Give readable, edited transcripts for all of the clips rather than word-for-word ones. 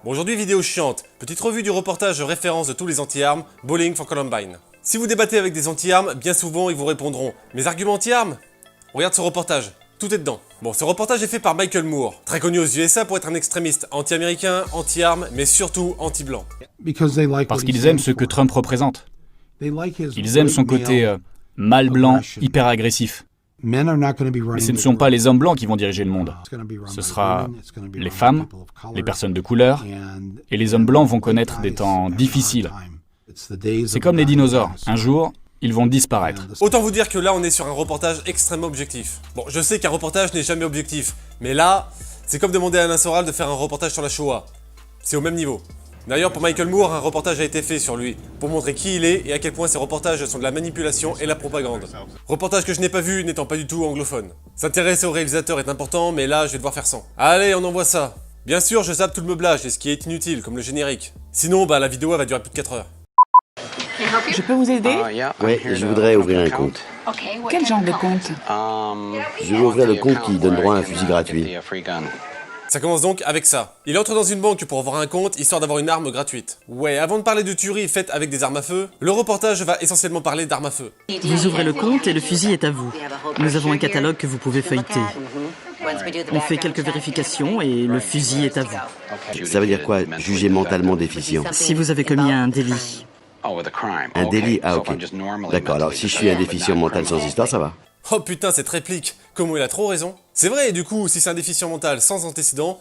Bon, aujourd'hui, vidéo chiante. Petite revue du reportage de référence de tous les anti-armes, Bowling for Columbine. Si vous débattez avec des anti-armes, bien souvent ils vous répondront « Mes arguments anti-armes ?» Regarde ce reportage, tout est dedans. Bon, ce reportage est fait par Michael Moore, très connu aux USA pour être un extrémiste anti-américain, anti-armes, mais surtout anti-blanc. Parce qu'ils aiment ce que Trump représente. Ils aiment son côté mâle blanc, hyper agressif. Mais ce ne sont pas les hommes blancs qui vont diriger le monde. Ce sera les femmes, les personnes de couleur, et les hommes blancs vont connaître des temps difficiles. C'est comme les dinosaures. Un jour, ils vont disparaître. Autant vous dire que là, on est sur un reportage extrêmement objectif. Bon, je sais qu'un reportage n'est jamais objectif, mais là, c'est comme demander à Alain Soral de faire un reportage sur la Shoah. C'est au même niveau. D'ailleurs, pour Michael Moore, un reportage a été fait sur lui, pour montrer qui il est et à quel point ses reportages sont de la manipulation et la propagande. Reportage que je n'ai pas vu, n'étant pas du tout anglophone. S'intéresser au réalisateur est important, mais là, je vais devoir faire sans. Allez, on envoie ça. Bien sûr, je zappe tout le meublage et ce qui est inutile, comme le générique. Sinon, la vidéo elle va durer plus de 4 heures. Je peux vous aider? Oui, je voudrais ouvrir un compte. Quel genre de compte? Je veux ouvrir le compte qui donne droit à un fusil gratuit. Ça commence donc avec ça. Il entre dans une banque pour avoir un compte, histoire d'avoir une arme gratuite. Ouais, avant de parler de tueries faites avec des armes à feu, le reportage va essentiellement parler d'armes à feu. Vous ouvrez le compte et le fusil est à vous. Nous avons un catalogue que vous pouvez feuilleter. On fait quelques vérifications et le fusil est à vous. Ça veut dire quoi, juger mentalement déficient? Si vous avez commis un délit. Un délit? Ah ok. D'accord, alors si je suis un déficient mental sans histoire, ça va. Oh putain, cette réplique, comment il a trop raison. C'est vrai, et du coup, si c'est un déficient mental sans antécédent,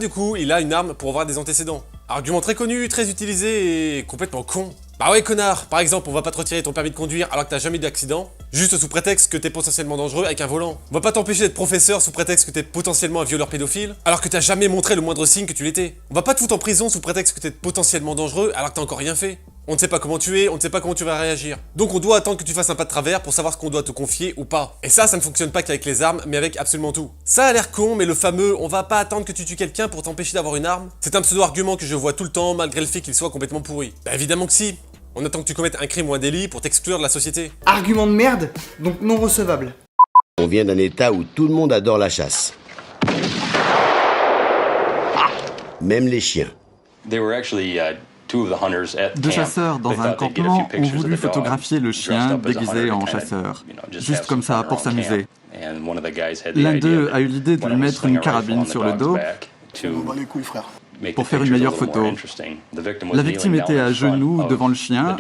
du coup, il a une arme pour avoir des antécédents. Argument très connu, très utilisé et complètement con. Bah ouais, connard, par exemple, on va pas te retirer ton permis de conduire alors que t'as jamais eu d'accident, juste sous prétexte que t'es potentiellement dangereux avec un volant. On va pas t'empêcher d'être professeur sous prétexte que t'es potentiellement un violeur pédophile, alors que t'as jamais montré le moindre signe que tu l'étais. On va pas te foutre en prison sous prétexte que t'es potentiellement dangereux alors que t'as encore rien fait. On ne sait pas comment tu es, on ne sait pas comment tu vas réagir. Donc on doit attendre que tu fasses un pas de travers pour savoir ce qu'on doit te confier ou pas. Et ça ne fonctionne pas qu'avec les armes, mais avec absolument tout. Ça a l'air con, mais le fameux « on va pas attendre que tu tues quelqu'un pour t'empêcher d'avoir une arme », c'est un pseudo-argument que je vois tout le temps, malgré le fait qu'il soit complètement pourri. Bah évidemment que si. On attend que tu commettes un crime ou un délit pour t'exclure de la société. Argument de merde, donc non recevable. On vient d'un état où tout le monde adore la chasse. Même les chiens. Deux chasseurs dans un campement ont voulu photographier le chien déguisé en chasseur, juste comme ça, pour s'amuser. L'un d'eux a eu l'idée de lui mettre une carabine sur le dos pour faire une meilleure photo. La victime était à genoux devant le chien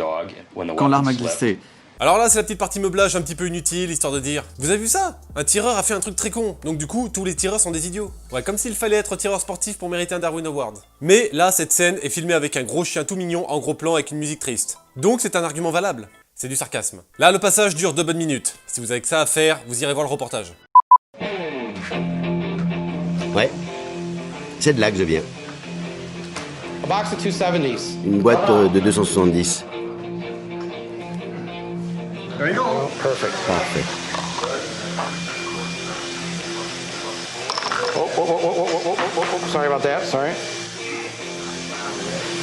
quand l'arme a glissé. Alors là, c'est la petite partie meublage un petit peu inutile, histoire de dire « Vous avez vu ça? Un tireur a fait un truc très con, donc du coup, tous les tireurs sont des idiots. » Ouais, comme s'il fallait être tireur sportif pour mériter un Darwin Award. Mais là, cette scène est filmée avec un gros chien tout mignon en gros plan avec une musique triste. Donc c'est un argument valable. C'est du sarcasme. Là, le passage dure 2 bonnes minutes. Si vous avez que ça à faire, vous irez voir le reportage. Ouais. C'est de là que je viens. Une boîte de 270. Parfait. Sorry about that, sorry.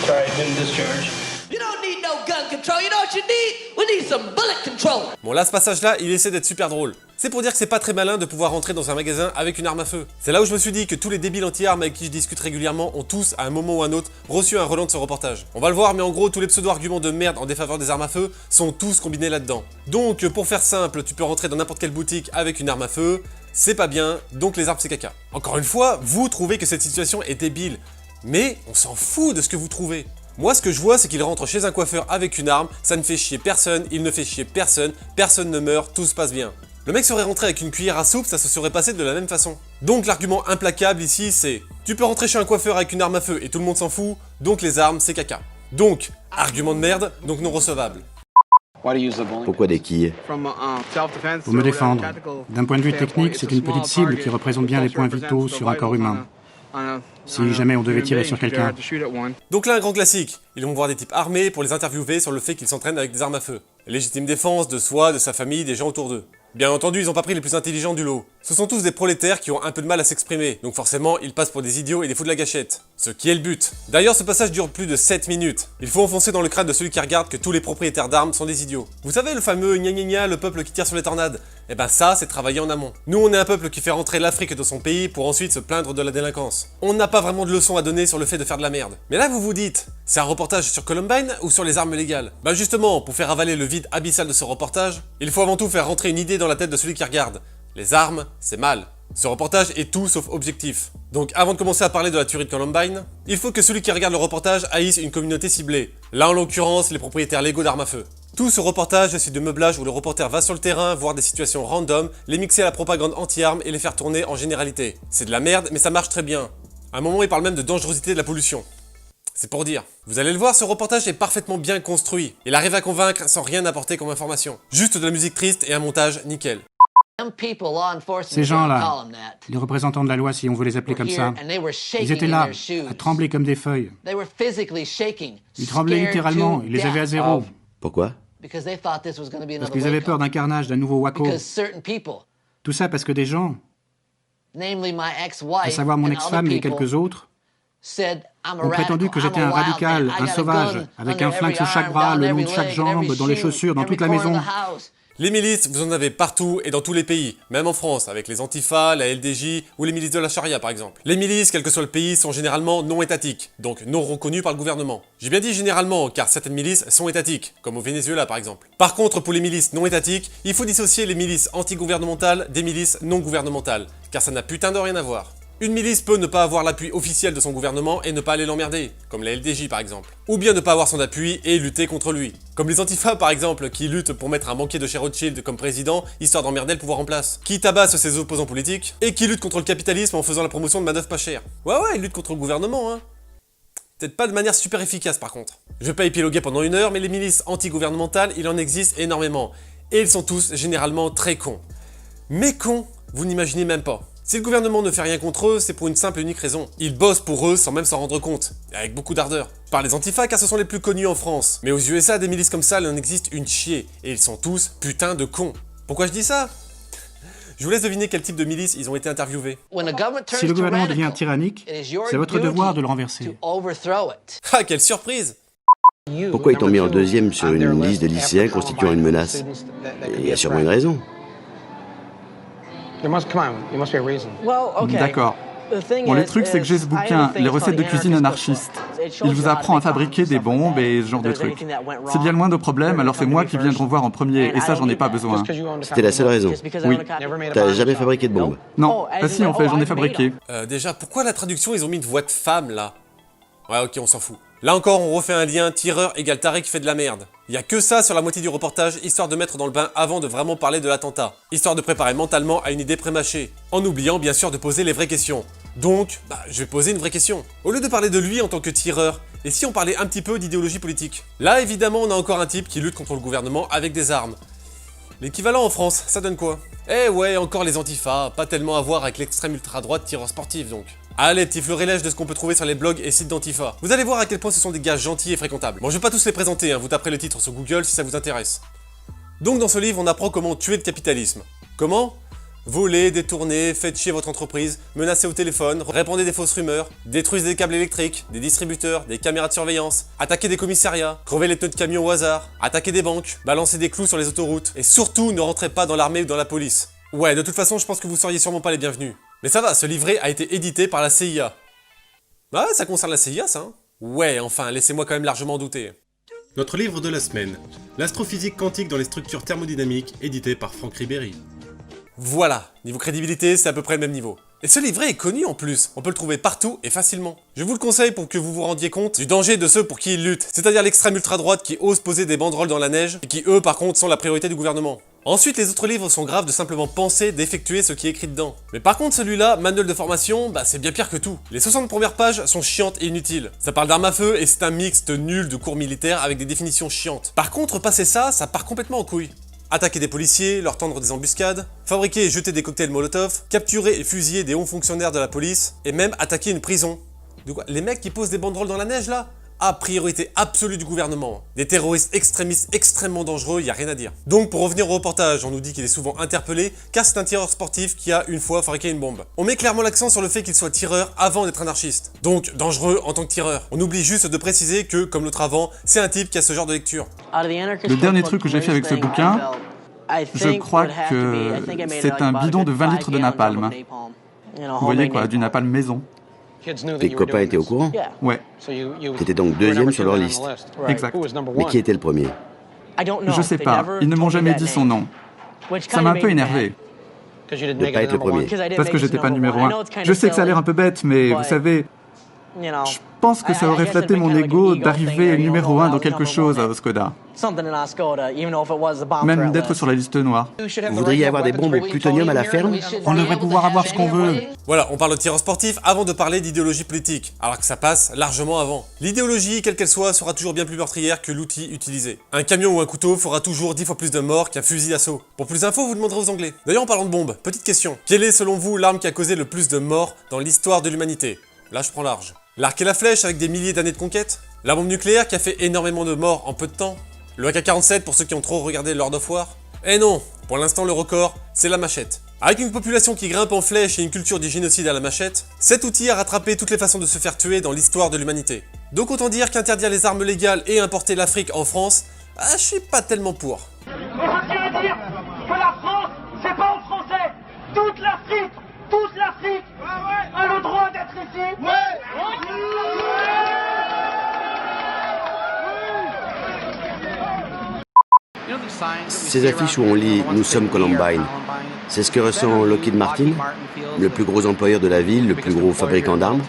Sorry, didn't discharge. You don't need no gun control, you know what you need? We need some bullet control. Bon là, ce passage-là, il essaie d'être super drôle. C'est pour dire que c'est pas très malin de pouvoir rentrer dans un magasin avec une arme à feu. C'est là où je me suis dit que tous les débiles anti-armes avec qui je discute régulièrement ont tous, à un moment ou un autre, reçu un relent de ce reportage. On va le voir, mais en gros, tous les pseudo-arguments de merde en défaveur des armes à feu sont tous combinés là-dedans. Donc, pour faire simple, tu peux rentrer dans n'importe quelle boutique avec une arme à feu, c'est pas bien, donc les armes c'est caca. Encore une fois, vous trouvez que cette situation est débile, mais on s'en fout de ce que vous trouvez. Moi, ce que je vois, c'est qu'il rentre chez un coiffeur avec une arme, ça ne fait chier personne, il ne fait chier personne, personne ne meurt, tout se passe bien. Le mec serait rentré avec une cuillère à soupe, ça se serait passé de la même façon. Donc l'argument implacable ici, c'est tu peux rentrer chez un coiffeur avec une arme à feu et tout le monde s'en fout, donc les armes c'est caca. Donc, argument de merde, donc non recevable. Pourquoi des quilles? Pour me défendre. D'un point de vue technique, c'est une petite cible qui représente bien les points vitaux sur un corps humain. Si jamais on devait tirer sur quelqu'un. Donc là, un grand classique. Ils vont voir des types armés pour les interviewer sur le fait qu'ils s'entraînent avec des armes à feu. Légitime défense de soi, de sa famille, des gens autour d'eux. Bien entendu, ils ont pas pris les plus intelligents du lot. Ce sont tous des prolétaires qui ont un peu de mal à s'exprimer, donc forcément, ils passent pour des idiots et des fous de la gâchette. Ce qui est le but. D'ailleurs, ce passage dure plus de 7 minutes. Il faut enfoncer dans le crâne de celui qui regarde que tous les propriétaires d'armes sont des idiots. Vous savez le fameux gna gna gna, le peuple qui tire sur les tornades? Eh ben ça, c'est travailler en amont. Nous, on est un peuple qui fait rentrer l'Afrique dans son pays pour ensuite se plaindre de la délinquance. On n'a pas vraiment de leçons à donner sur le fait de faire de la merde. Mais là, vous vous dites, c'est un reportage sur Columbine ou sur les armes légales? Bah justement, pour faire avaler le vide abyssal de ce reportage, il faut avant tout faire rentrer une idée dans la tête de celui qui regarde. Les armes, c'est mal. Ce reportage est tout sauf objectif. Donc avant de commencer à parler de la tuerie de Columbine, il faut que celui qui regarde le reportage haïsse une communauté ciblée. Là en l'occurrence, les propriétaires légaux d'armes à feu. Tout ce reportage, c'est de meublage où le reporter va sur le terrain, voir des situations random, les mixer à la propagande anti-armes et les faire tourner en généralité. C'est de la merde, mais ça marche très bien. À un moment, il parle même de dangerosité de la pollution. C'est pour dire. Vous allez le voir, ce reportage est parfaitement bien construit. Il arrive à convaincre sans rien apporter comme information. Juste de la musique triste et un montage nickel. Ces gens-là, les représentants de la loi, si on veut les appeler comme ça, ils étaient là, à trembler comme des feuilles. Ils tremblaient littéralement, ils les avaient à zéro. Pourquoi? Parce qu'ils avaient peur d'un carnage, d'un nouveau Waco. Tout ça parce que des gens, à savoir mon ex-femme et quelques autres, ont prétendu que j'étais un radical, un sauvage, avec un flingue sous chaque bras, le long de chaque jambe, dans les chaussures, dans toute la maison. Les milices, vous en avez partout et dans tous les pays, même en France, avec les Antifa, la LDJ ou les milices de la charia par exemple. Les milices, quel que soit le pays, sont généralement non étatiques, donc non reconnues par le gouvernement. J'ai bien dit généralement, car certaines milices sont étatiques, comme au Venezuela par exemple. Par contre, pour les milices non étatiques, il faut dissocier les milices anti-gouvernementales des milices non gouvernementales, car ça n'a putain de rien à voir. Une milice peut ne pas avoir l'appui officiel de son gouvernement et ne pas aller l'emmerder, comme la LDJ par exemple. Ou bien ne pas avoir son appui et lutter contre lui. Comme les Antifa par exemple, qui luttent pour mettre un banquier de chez Rothschild comme président, histoire d'emmerder le pouvoir en place. Qui tabasse ses opposants politiques, et qui luttent contre le capitalisme en faisant la promotion de manœuvres pas chères. Ouais, ils luttent contre le gouvernement, hein. Peut-être pas de manière super efficace par contre. Je vais pas épiloguer pendant 1 heure, mais les milices anti-gouvernementales, il en existe énormément. Et ils sont tous généralement très cons. Mais cons, vous n'imaginez même pas. Si le gouvernement ne fait rien contre eux, c'est pour une simple et unique raison. Ils bossent pour eux sans même s'en rendre compte, et avec beaucoup d'ardeur. Je parle des Antifa car ce sont les plus connus en France, mais aux USA, des milices comme ça, il en existe une chier, et ils sont tous putain de cons. Pourquoi je dis ça? Je vous laisse deviner quel type de milice ils ont été interviewés. Si le gouvernement devient tyrannique, c'est votre devoir de le renverser. Ah, quelle surprise! Pourquoi est-on mis en deuxième sur une liste de lycéens constituant une menace? Il y a sûrement une raison. D'accord. Bon, le truc, c'est que j'ai ce bouquin, Les recettes de cuisine anarchistes. Il vous apprend à fabriquer des bombes et ce genre de trucs. C'est bien le moindre problème, alors c'est moi qui viendront voir en premier, et ça, j'en ai pas besoin. C'était la seule raison. Oui. T'as jamais fabriqué de bombe? Non, ah si, en fait, j'en ai fabriqué. Déjà, pourquoi la traduction, ils ont mis une voix de femme, là? Ouais, ok, on s'en fout. Là encore, on refait un lien tireur égale taré qui fait de la merde. Il y a que ça sur la moitié du reportage, histoire de mettre dans le bain avant de vraiment parler de l'attentat. Histoire de préparer mentalement à une idée prémâchée. En oubliant bien sûr de poser les vraies questions. Donc, je vais poser une vraie question. Au lieu de parler de lui en tant que tireur, et si on parlait un petit peu d'idéologie politique? Là, évidemment, on a encore un type qui lutte contre le gouvernement avec des armes. L'équivalent en France, ça donne quoi? Eh ouais, encore les Antifa, pas tellement à voir avec l'extrême ultra-droite tireur sportif donc. Allez, petit florilège de ce qu'on peut trouver sur les blogs et sites d'Antifa. Vous allez voir à quel point ce sont des gars gentils et fréquentables. Bon, je vais pas tous les présenter, hein, vous taperez le titre sur Google si ça vous intéresse. Donc dans ce livre, on apprend comment tuer le capitalisme. Comment? Voler, détourner, faites chier votre entreprise, menacer au téléphone, répandez des fausses rumeurs, détruisez des câbles électriques, des distributeurs, des caméras de surveillance, attaquer des commissariats, crever les pneus de camions au hasard, attaquer des banques, balancer des clous sur les autoroutes, et surtout ne rentrez pas dans l'armée ou dans la police. Ouais, de toute façon, je pense que vous seriez sûrement pas les bienvenus. Mais ça va, ce livret a été édité par la CIA. Bah, ça concerne la CIA, ça, hein? Ouais, enfin, laissez-moi quand même largement douter. Notre livre de la semaine, L'astrophysique quantique dans les structures thermodynamiques, édité par Franck Ribéry. Voilà, niveau crédibilité, c'est à peu près le même niveau. Et ce livret est connu en plus, on peut le trouver partout et facilement. Je vous le conseille pour que vous vous rendiez compte du danger de ceux pour qui ils luttent, c'est-à-dire l'extrême ultra-droite qui ose poser des banderoles dans la neige et qui eux par contre sont la priorité du gouvernement. Ensuite, les autres livres sont graves de simplement penser d'effectuer ce qui est écrit dedans. Mais par contre, celui-là, manuel de formation, c'est bien pire que tout. Les 60 premières pages sont chiantes et inutiles. Ça parle d'armes à feu et c'est un mixte nul de cours militaires avec des définitions chiantes. Par contre, passer ça part complètement en couille. Attaquer des policiers, leur tendre des embuscades, fabriquer et jeter des cocktails Molotov, capturer et fusiller des hauts fonctionnaires de la police, et même attaquer une prison. De quoi? Les mecs qui posent des banderoles dans la neige là? à priorité absolue du gouvernement. Des terroristes extrémistes extrêmement dangereux, y a rien à dire. Donc pour revenir au reportage, on nous dit qu'il est souvent interpellé car c'est un tireur sportif qui a une fois fabriqué une bombe. On met clairement l'accent sur le fait qu'il soit tireur avant d'être anarchiste. Donc dangereux en tant que tireur. On oublie juste de préciser que, comme l'autre avant, c'est un type qui a ce genre de lecture. Le dernier truc que j'ai fait avec ce bouquin, je crois que c'est un bidon de 20 litres de napalm. Vous voyez quoi, du napalm maison. Tes copains étaient au courant? Ouais. T'étais donc deuxième sur leur liste. Exact. Mais qui était le premier? Je sais pas, ils ne m'ont jamais dit son nom. Ça m'a un peu énervé. De pas être le premier. Parce que j'étais pas numéro 1. Je sais que ça a l'air un peu bête, mais vous savez, je pense que ça aurait flatté mon ego d'arriver numéro 1 dans quelque chose à Oscoda. Même d'être sur la liste noire. Vous voudriez avoir des bombes au plutonium à la ferme? On devrait pouvoir avoir ce qu'on veut. Voilà, on parle de tireur sportif avant de parler d'idéologie politique, alors que ça passe largement avant. L'idéologie, quelle qu'elle soit, sera toujours bien plus meurtrière que l'outil utilisé. Un camion ou un couteau fera toujours 10 fois plus de morts qu'un fusil d'assaut. Pour plus d'infos, vous demanderez aux Anglais. D'ailleurs, en parlant de bombes, petite question. Quelle est selon vous l'arme qui a causé le plus de morts dans l'histoire de l'humanité? Là, je prends large. L'arc et la flèche avec des milliers d'années de conquête? La bombe nucléaire qui a fait énormément de morts en peu de temps? Le AK-47 pour ceux qui ont trop regardé Lord of War? Eh non, pour l'instant le record, c'est la machette. Avec une population qui grimpe en flèche et une culture du génocide à la machette, cet outil a rattrapé toutes les façons de se faire tuer dans l'histoire de l'humanité. Donc autant dire qu'interdire les armes légales et importer l'Afrique en France, je suis pas tellement pour. Et je tiens à dire que la France, c'est pas aux Français, toute l'Afrique a le droit d'être ici. Ces affiches où on lit « Nous sommes Columbine », c'est ce que ressent Lockheed Martin, le plus gros employeur de la ville, le plus gros fabricant d'armes.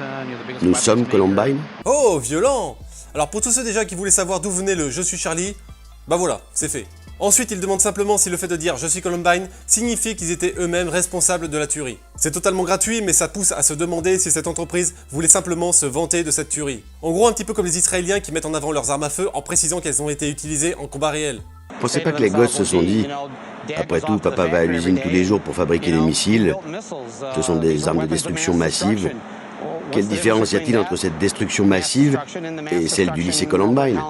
Nous sommes Columbine. Oh, violent! Alors pour tous ceux déjà qui voulaient savoir d'où venait le « Je suis Charlie », bah voilà, c'est fait. Ensuite, ils demandent simplement si le fait de dire « Je suis Columbine » signifie qu'ils étaient eux-mêmes responsables de la tuerie. C'est totalement gratuit, mais ça pousse à se demander si cette entreprise voulait simplement se vanter de cette tuerie. En gros, un petit peu comme les Israéliens qui mettent en avant leurs armes à feu en précisant qu'elles ont été utilisées en combat réel. Pensez pas que les gosses se sont dit « Après tout, papa va à l'usine tous les jours pour fabriquer des missiles. Ce sont des armes de destruction massive. Quelle différence y a-t-il entre cette destruction massive et celle du lycée Columbine ?»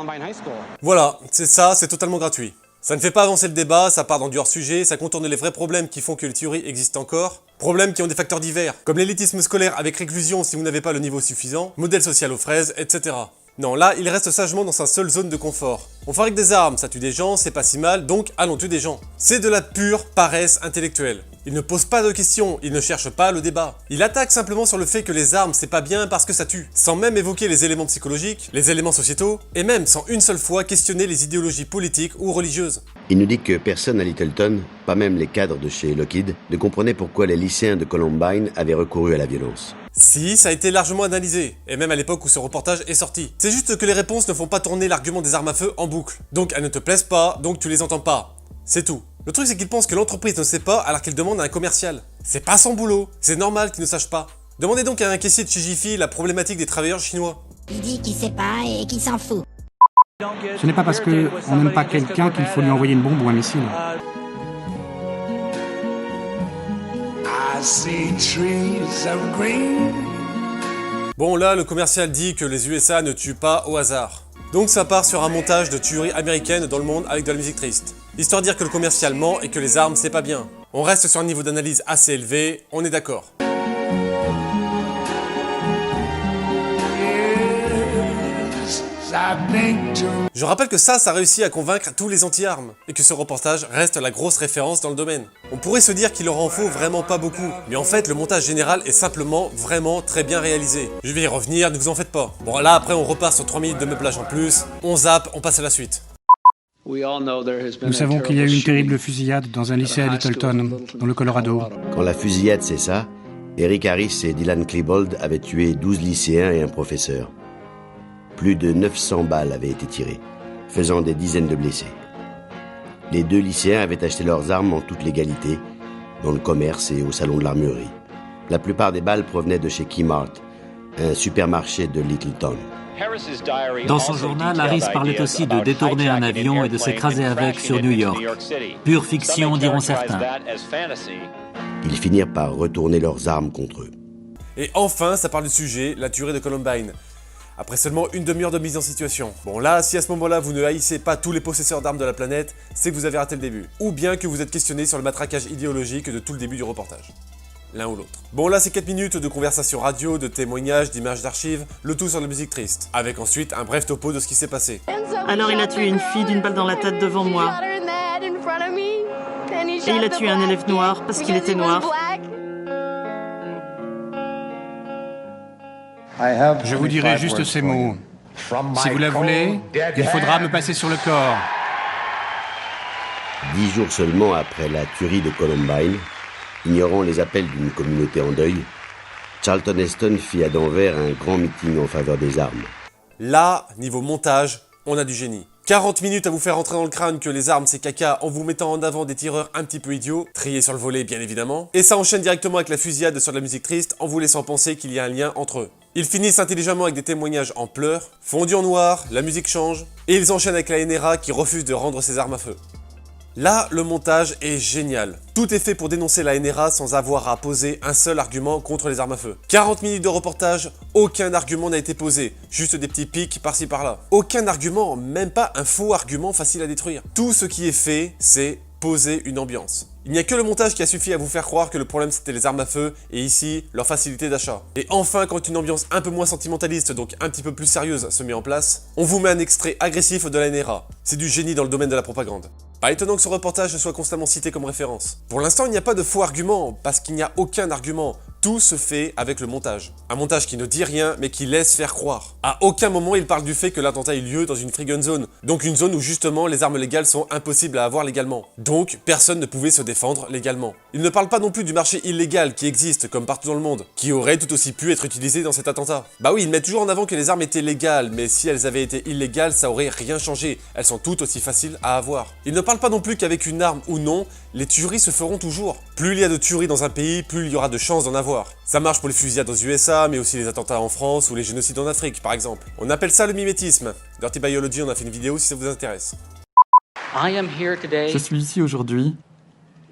Voilà, c'est ça, c'est totalement gratuit. Ça ne fait pas avancer le débat, ça part dans du hors-sujet, ça contourne les vrais problèmes qui font que les tueries existent encore. Problèmes qui ont des facteurs divers, comme l'élitisme scolaire avec réclusion si vous n'avez pas le niveau suffisant, modèle social aux fraises, etc. Non, là, il reste sagement dans sa seule zone de confort. On fabrique des armes, ça tue des gens, c'est pas si mal, donc allons tuer des gens. C'est de la pure paresse intellectuelle. Il ne pose pas de questions, il ne cherche pas le débat. Il attaque simplement sur le fait que les armes c'est pas bien parce que ça tue, sans même évoquer les éléments psychologiques, les éléments sociétaux, et même sans une seule fois questionner les idéologies politiques ou religieuses. Il nous dit que personne à Littleton, pas même les cadres de chez Lockheed, ne comprenait pourquoi les lycéens de Columbine avaient recouru à la violence. Si, ça a été largement analysé, et même à l'époque où ce reportage est sorti. C'est juste que les réponses ne font pas tourner l'argument des armes à feu en boucle. Donc elles ne te plaisent pas, donc tu les entends pas. C'est tout. Le truc c'est qu'il pense que l'entreprise ne sait pas alors qu'il demande à un commercial. C'est pas son boulot, c'est normal qu'il ne sache pas. Demandez donc à un caissier de chez Jiffy la problématique des travailleurs chinois. Il dit qu'il sait pas et qu'il s'en fout. Ce n'est pas parce qu'on n'aime pas quelqu'un qu'il faut lui envoyer une bombe ou un missile. Bon là, le commercial dit que les USA ne tuent pas au hasard. Donc ça part sur un montage de tueries américaines dans le monde avec de la musique triste. Histoire de dire que le commercial ment et que les armes c'est pas bien. On reste sur un niveau d'analyse assez élevé, on est d'accord. Je rappelle que ça réussit à convaincre tous les anti-armes, et que ce reportage reste la grosse référence dans le domaine. On pourrait se dire qu'il leur en faut vraiment pas beaucoup, mais en fait le montage général est simplement vraiment très bien réalisé. Je vais y revenir, ne vous en faites pas. Bon là après on repart sur 3 minutes de meublage en plus, on zappe, on passe à la suite. Nous savons qu'il y a eu une terrible fusillade dans un lycée à Littleton, dans le Colorado. Quand la fusillade cessa, Eric Harris et Dylan Klebold avaient tué 12 lycéens et un professeur. Plus de 900 balles avaient été tirées, faisant des dizaines de blessés. Les 2 lycéens avaient acheté leurs armes en toute légalité, dans le commerce et au salon de l'armurerie. La plupart des balles provenaient de chez Kmart, un supermarché de Littleton. Dans son journal, Harris parlait aussi de détourner un avion et de s'écraser avec sur New York. Pure fiction, diront certains. Ils finirent par retourner leurs armes contre eux. Et enfin, ça parle du sujet, la tuerie de Columbine. après seulement une demi-heure de mise en situation. Bon là, si à ce moment-là vous ne haïssez pas tous les possesseurs d'armes de la planète, c'est que vous avez raté le début. Ou bien que vous êtes questionné sur le matraquage idéologique de tout le début du reportage. L'un ou l'autre. Bon là c'est 4 minutes de conversation radio, de témoignages, d'images d'archives, le tout sur la musique triste, avec ensuite un bref topo de ce qui s'est passé. Alors il a tué une fille d'une balle dans la tête devant moi. Et il a tué un élève noir parce qu'il était noir. Je vous dirai juste ces mots. Si vous la voulez, il faudra me passer sur le corps. 10 jours seulement après la tuerie de Columbine, ignorant les appels d'une communauté en deuil, Charlton Heston fit à Denver un grand meeting en faveur des armes. Là, niveau montage, on a du génie. 40 minutes à vous faire rentrer dans le crâne que les armes c'est caca en vous mettant en avant des tireurs un petit peu idiots, triés sur le volet bien évidemment, et ça enchaîne directement avec la fusillade sur de la musique triste en vous laissant penser qu'il y a un lien entre eux. Ils finissent intelligemment avec des témoignages en pleurs, fondus en noir, la musique change, et ils enchaînent avec la NRA qui refuse de rendre ses armes à feu. Là, le montage est génial. Tout est fait pour dénoncer la NRA sans avoir à poser un seul argument contre les armes à feu. 40 minutes de reportage, aucun argument n'a été posé, juste des petits pics par-ci par-là. Aucun argument, même pas un faux argument facile à détruire. Tout ce qui est fait, c'est poser une ambiance. Il n'y a que le montage qui a suffi à vous faire croire que le problème c'était les armes à feu et ici, leur facilité d'achat. Et enfin, quand une ambiance un peu moins sentimentaliste, donc un petit peu plus sérieuse, se met en place, on vous met un extrait agressif de la NRA. C'est du génie dans le domaine de la propagande. Pas étonnant que ce reportage soit constamment cité comme référence. Pour l'instant, il n'y a pas de faux argument, parce qu'il n'y a aucun argument. Tout se fait avec le montage. Un montage qui ne dit rien, mais qui laisse faire croire. À aucun moment, il parle du fait que l'attentat ait lieu dans une free gun zone. Donc une zone où justement les armes légales sont impossibles à avoir légalement. Donc personne ne pouvait se défendre légalement. Il ne parle pas non plus du marché illégal qui existe comme partout dans le monde, qui aurait tout aussi pu être utilisé dans cet attentat. Bah oui, il met toujours en avant que les armes étaient légales, mais si elles avaient été illégales, ça aurait rien changé. Elles sont toutes aussi faciles à avoir. Il ne parle pas non plus qu'avec une arme ou non, les tueries se feront toujours. Plus il y a de tueries dans un pays, plus il y aura de chances d'en avoir. Ça marche pour les fusillades aux USA, mais aussi les attentats en France ou les génocides en Afrique, par exemple. On appelle ça le mimétisme. Dirty Biology en a fait une vidéo si ça vous intéresse. Je suis ici aujourd'hui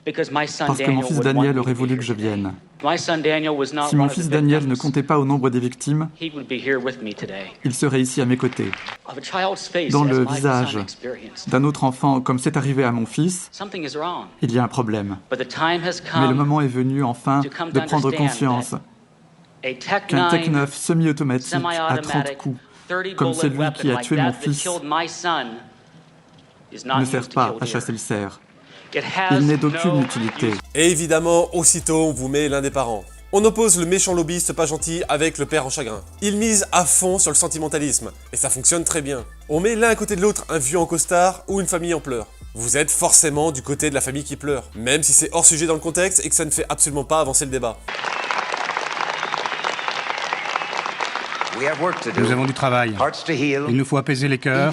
parce que mon fils Daniel aurait voulu que je vienne. Si mon fils Daniel ne comptait pas au nombre des victimes, il serait ici à mes côtés. Dans le visage d'un autre enfant, comme c'est arrivé à mon fils, il y a un problème. Mais le moment est venu enfin de prendre conscience qu'un Tech-9 semi-automatique à 30 coups, comme celui qui a tué mon fils, ne sert pas à chasser le cerf. Il n'est d'aucune utilité. Et évidemment, aussitôt, on vous met l'un des parents. On oppose le méchant lobbyiste pas gentil avec le père en chagrin. Il mise à fond sur le sentimentalisme, et ça fonctionne très bien. On met l'un à côté de l'autre un vieux en costard ou une famille en pleurs. Vous êtes forcément du côté de la famille qui pleure, même si c'est hors sujet dans le contexte et que ça ne fait absolument pas avancer le débat. Nous avons du travail. Il nous faut apaiser les cœurs,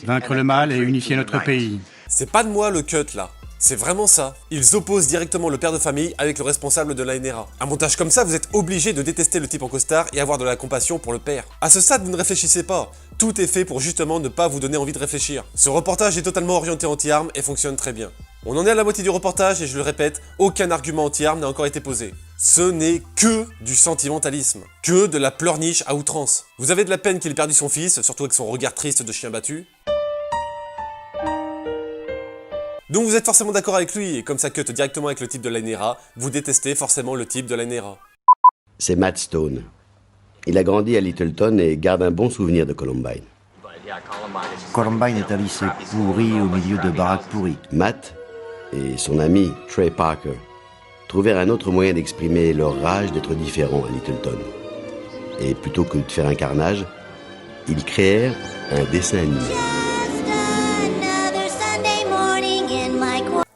vaincre le mal et unifier notre pays. C'est pas de moi le cut là. C'est vraiment ça. Ils opposent directement le père de famille avec le responsable de la NRA. Un montage comme ça, vous êtes obligé de détester le type en costard et avoir de la compassion pour le père. À ce stade, vous ne réfléchissez pas. Tout est fait pour justement ne pas vous donner envie de réfléchir. Ce reportage est totalement orienté anti-armes et fonctionne très bien. On en est à la moitié du reportage et je le répète, aucun argument anti-armes n'a encore été posé. Ce n'est que du sentimentalisme, que de la pleurniche à outrance. Vous avez de la peine qu'il ait perdu son fils, surtout avec son regard triste de chien battu. Donc vous êtes forcément d'accord avec lui, et comme ça cut directement avec le type de la NRA, vous détestez forcément le type de la NRA. C'est Matt Stone. Il a grandi à Littleton et garde un bon souvenir de Columbine. Columbine est un lycée pourri au milieu de baraques pourries. Matt et son ami Trey Parker trouvèrent un autre moyen d'exprimer leur rage d'être différents à Littleton. Et plutôt que de faire un carnage, ils créèrent un dessin animé.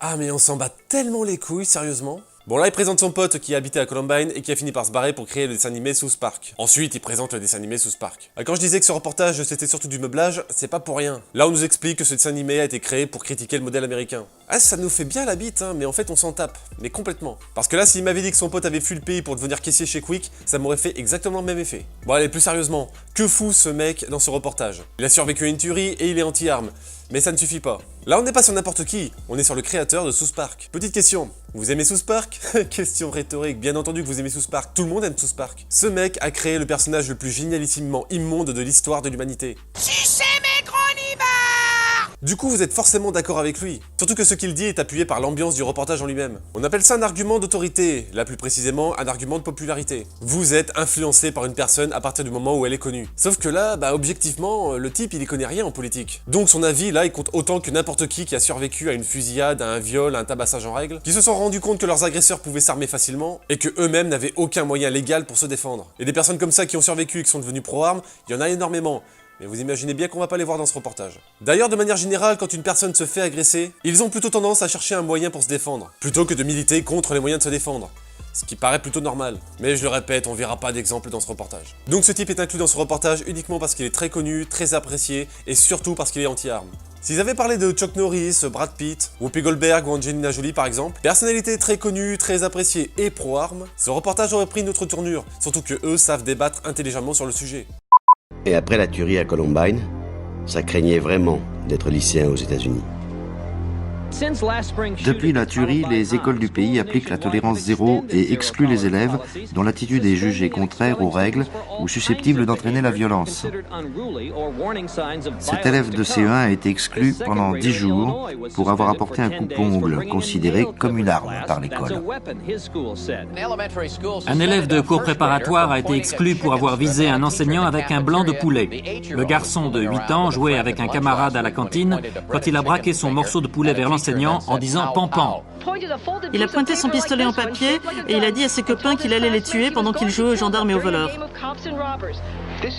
Ah mais on s'en bat tellement les couilles, sérieusement. Bon là il présente son pote qui habitait à Columbine et qui a fini par se barrer pour créer le dessin animé South Park. Ensuite il présente le dessin animé South Park. Quand je disais que ce reportage c'était surtout du meublage, c'est pas pour rien. Là on nous explique que ce dessin animé a été créé pour critiquer le modèle américain. Ah ça nous fait bien la bite hein, mais en fait on s'en tape. Mais complètement. Parce que là s'il m'avait dit que son pote avait fui le pays pour devenir caissier chez Quick, ça m'aurait fait exactement le même effet. Bon allez plus sérieusement, que fout ce mec dans ce reportage? Il a survécu à une tuerie et il est anti-armes. Mais ça ne suffit pas. Là on n'est pas sur n'importe qui, on est sur le créateur de South Park. Petite question, Vous aimez South Park? Question rhétorique, bien entendu que vous aimez South Park, tout le monde aime South Park. Ce mec a créé le personnage le plus génialissimement immonde de l'histoire de l'humanité. Du coup, vous êtes forcément d'accord avec lui. Surtout que ce qu'il dit est appuyé par l'ambiance du reportage en lui-même. On appelle ça un argument d'autorité, là plus précisément un argument de popularité. Vous êtes influencé par une personne à partir du moment où elle est connue. Sauf que là, objectivement, le type il y connaît rien en politique. Donc son avis là il compte autant que n'importe qui a survécu à une fusillade, à un viol, à un tabassage en règle, qui se sont rendus compte que leurs agresseurs pouvaient s'armer facilement et que eux-mêmes n'avaient aucun moyen légal pour se défendre. Et des personnes comme ça qui ont survécu et qui sont devenues pro-armes, il y en a énormément. Mais vous imaginez bien qu'on va pas les voir dans ce reportage. D'ailleurs, de manière générale, quand une personne se fait agresser, ils ont plutôt tendance à chercher un moyen pour se défendre, plutôt que de militer contre les moyens de se défendre. Ce qui paraît plutôt normal. Mais je le répète, on verra pas d'exemple dans ce reportage. Donc ce type est inclus dans ce reportage uniquement parce qu'il est très connu, très apprécié, et surtout parce qu'il est anti-armes. S'ils avaient parlé de Chuck Norris, Brad Pitt, Whoopi Goldberg ou Angelina Jolie par exemple, personnalités très connues, très appréciées et pro-armes, ce reportage aurait pris une autre tournure, surtout que eux savent débattre intelligemment sur le sujet. Et après la tuerie à Columbine, ça craignait vraiment d'être lycéen aux États-Unis. Depuis la tuerie, les écoles du pays appliquent la tolérance zéro et excluent les élèves dont l'attitude est jugée contraire aux règles ou susceptible d'entraîner la violence. Cet élève de CE1 a été exclu pendant 10 jours pour avoir apporté un coupe-ongle, considéré comme une arme par l'école. Un élève de cours préparatoire a été exclu pour avoir visé un enseignant avec un blanc de poulet. Le garçon de 8 ans jouait avec un camarade à la cantine quand il a braqué son morceau de poulet vers l'enseignant en disant « Pampan ». Il a pointé son pistolet en papier et il a dit à ses copains qu'il allait les tuer pendant qu'il jouait aux gendarmes et aux voleurs.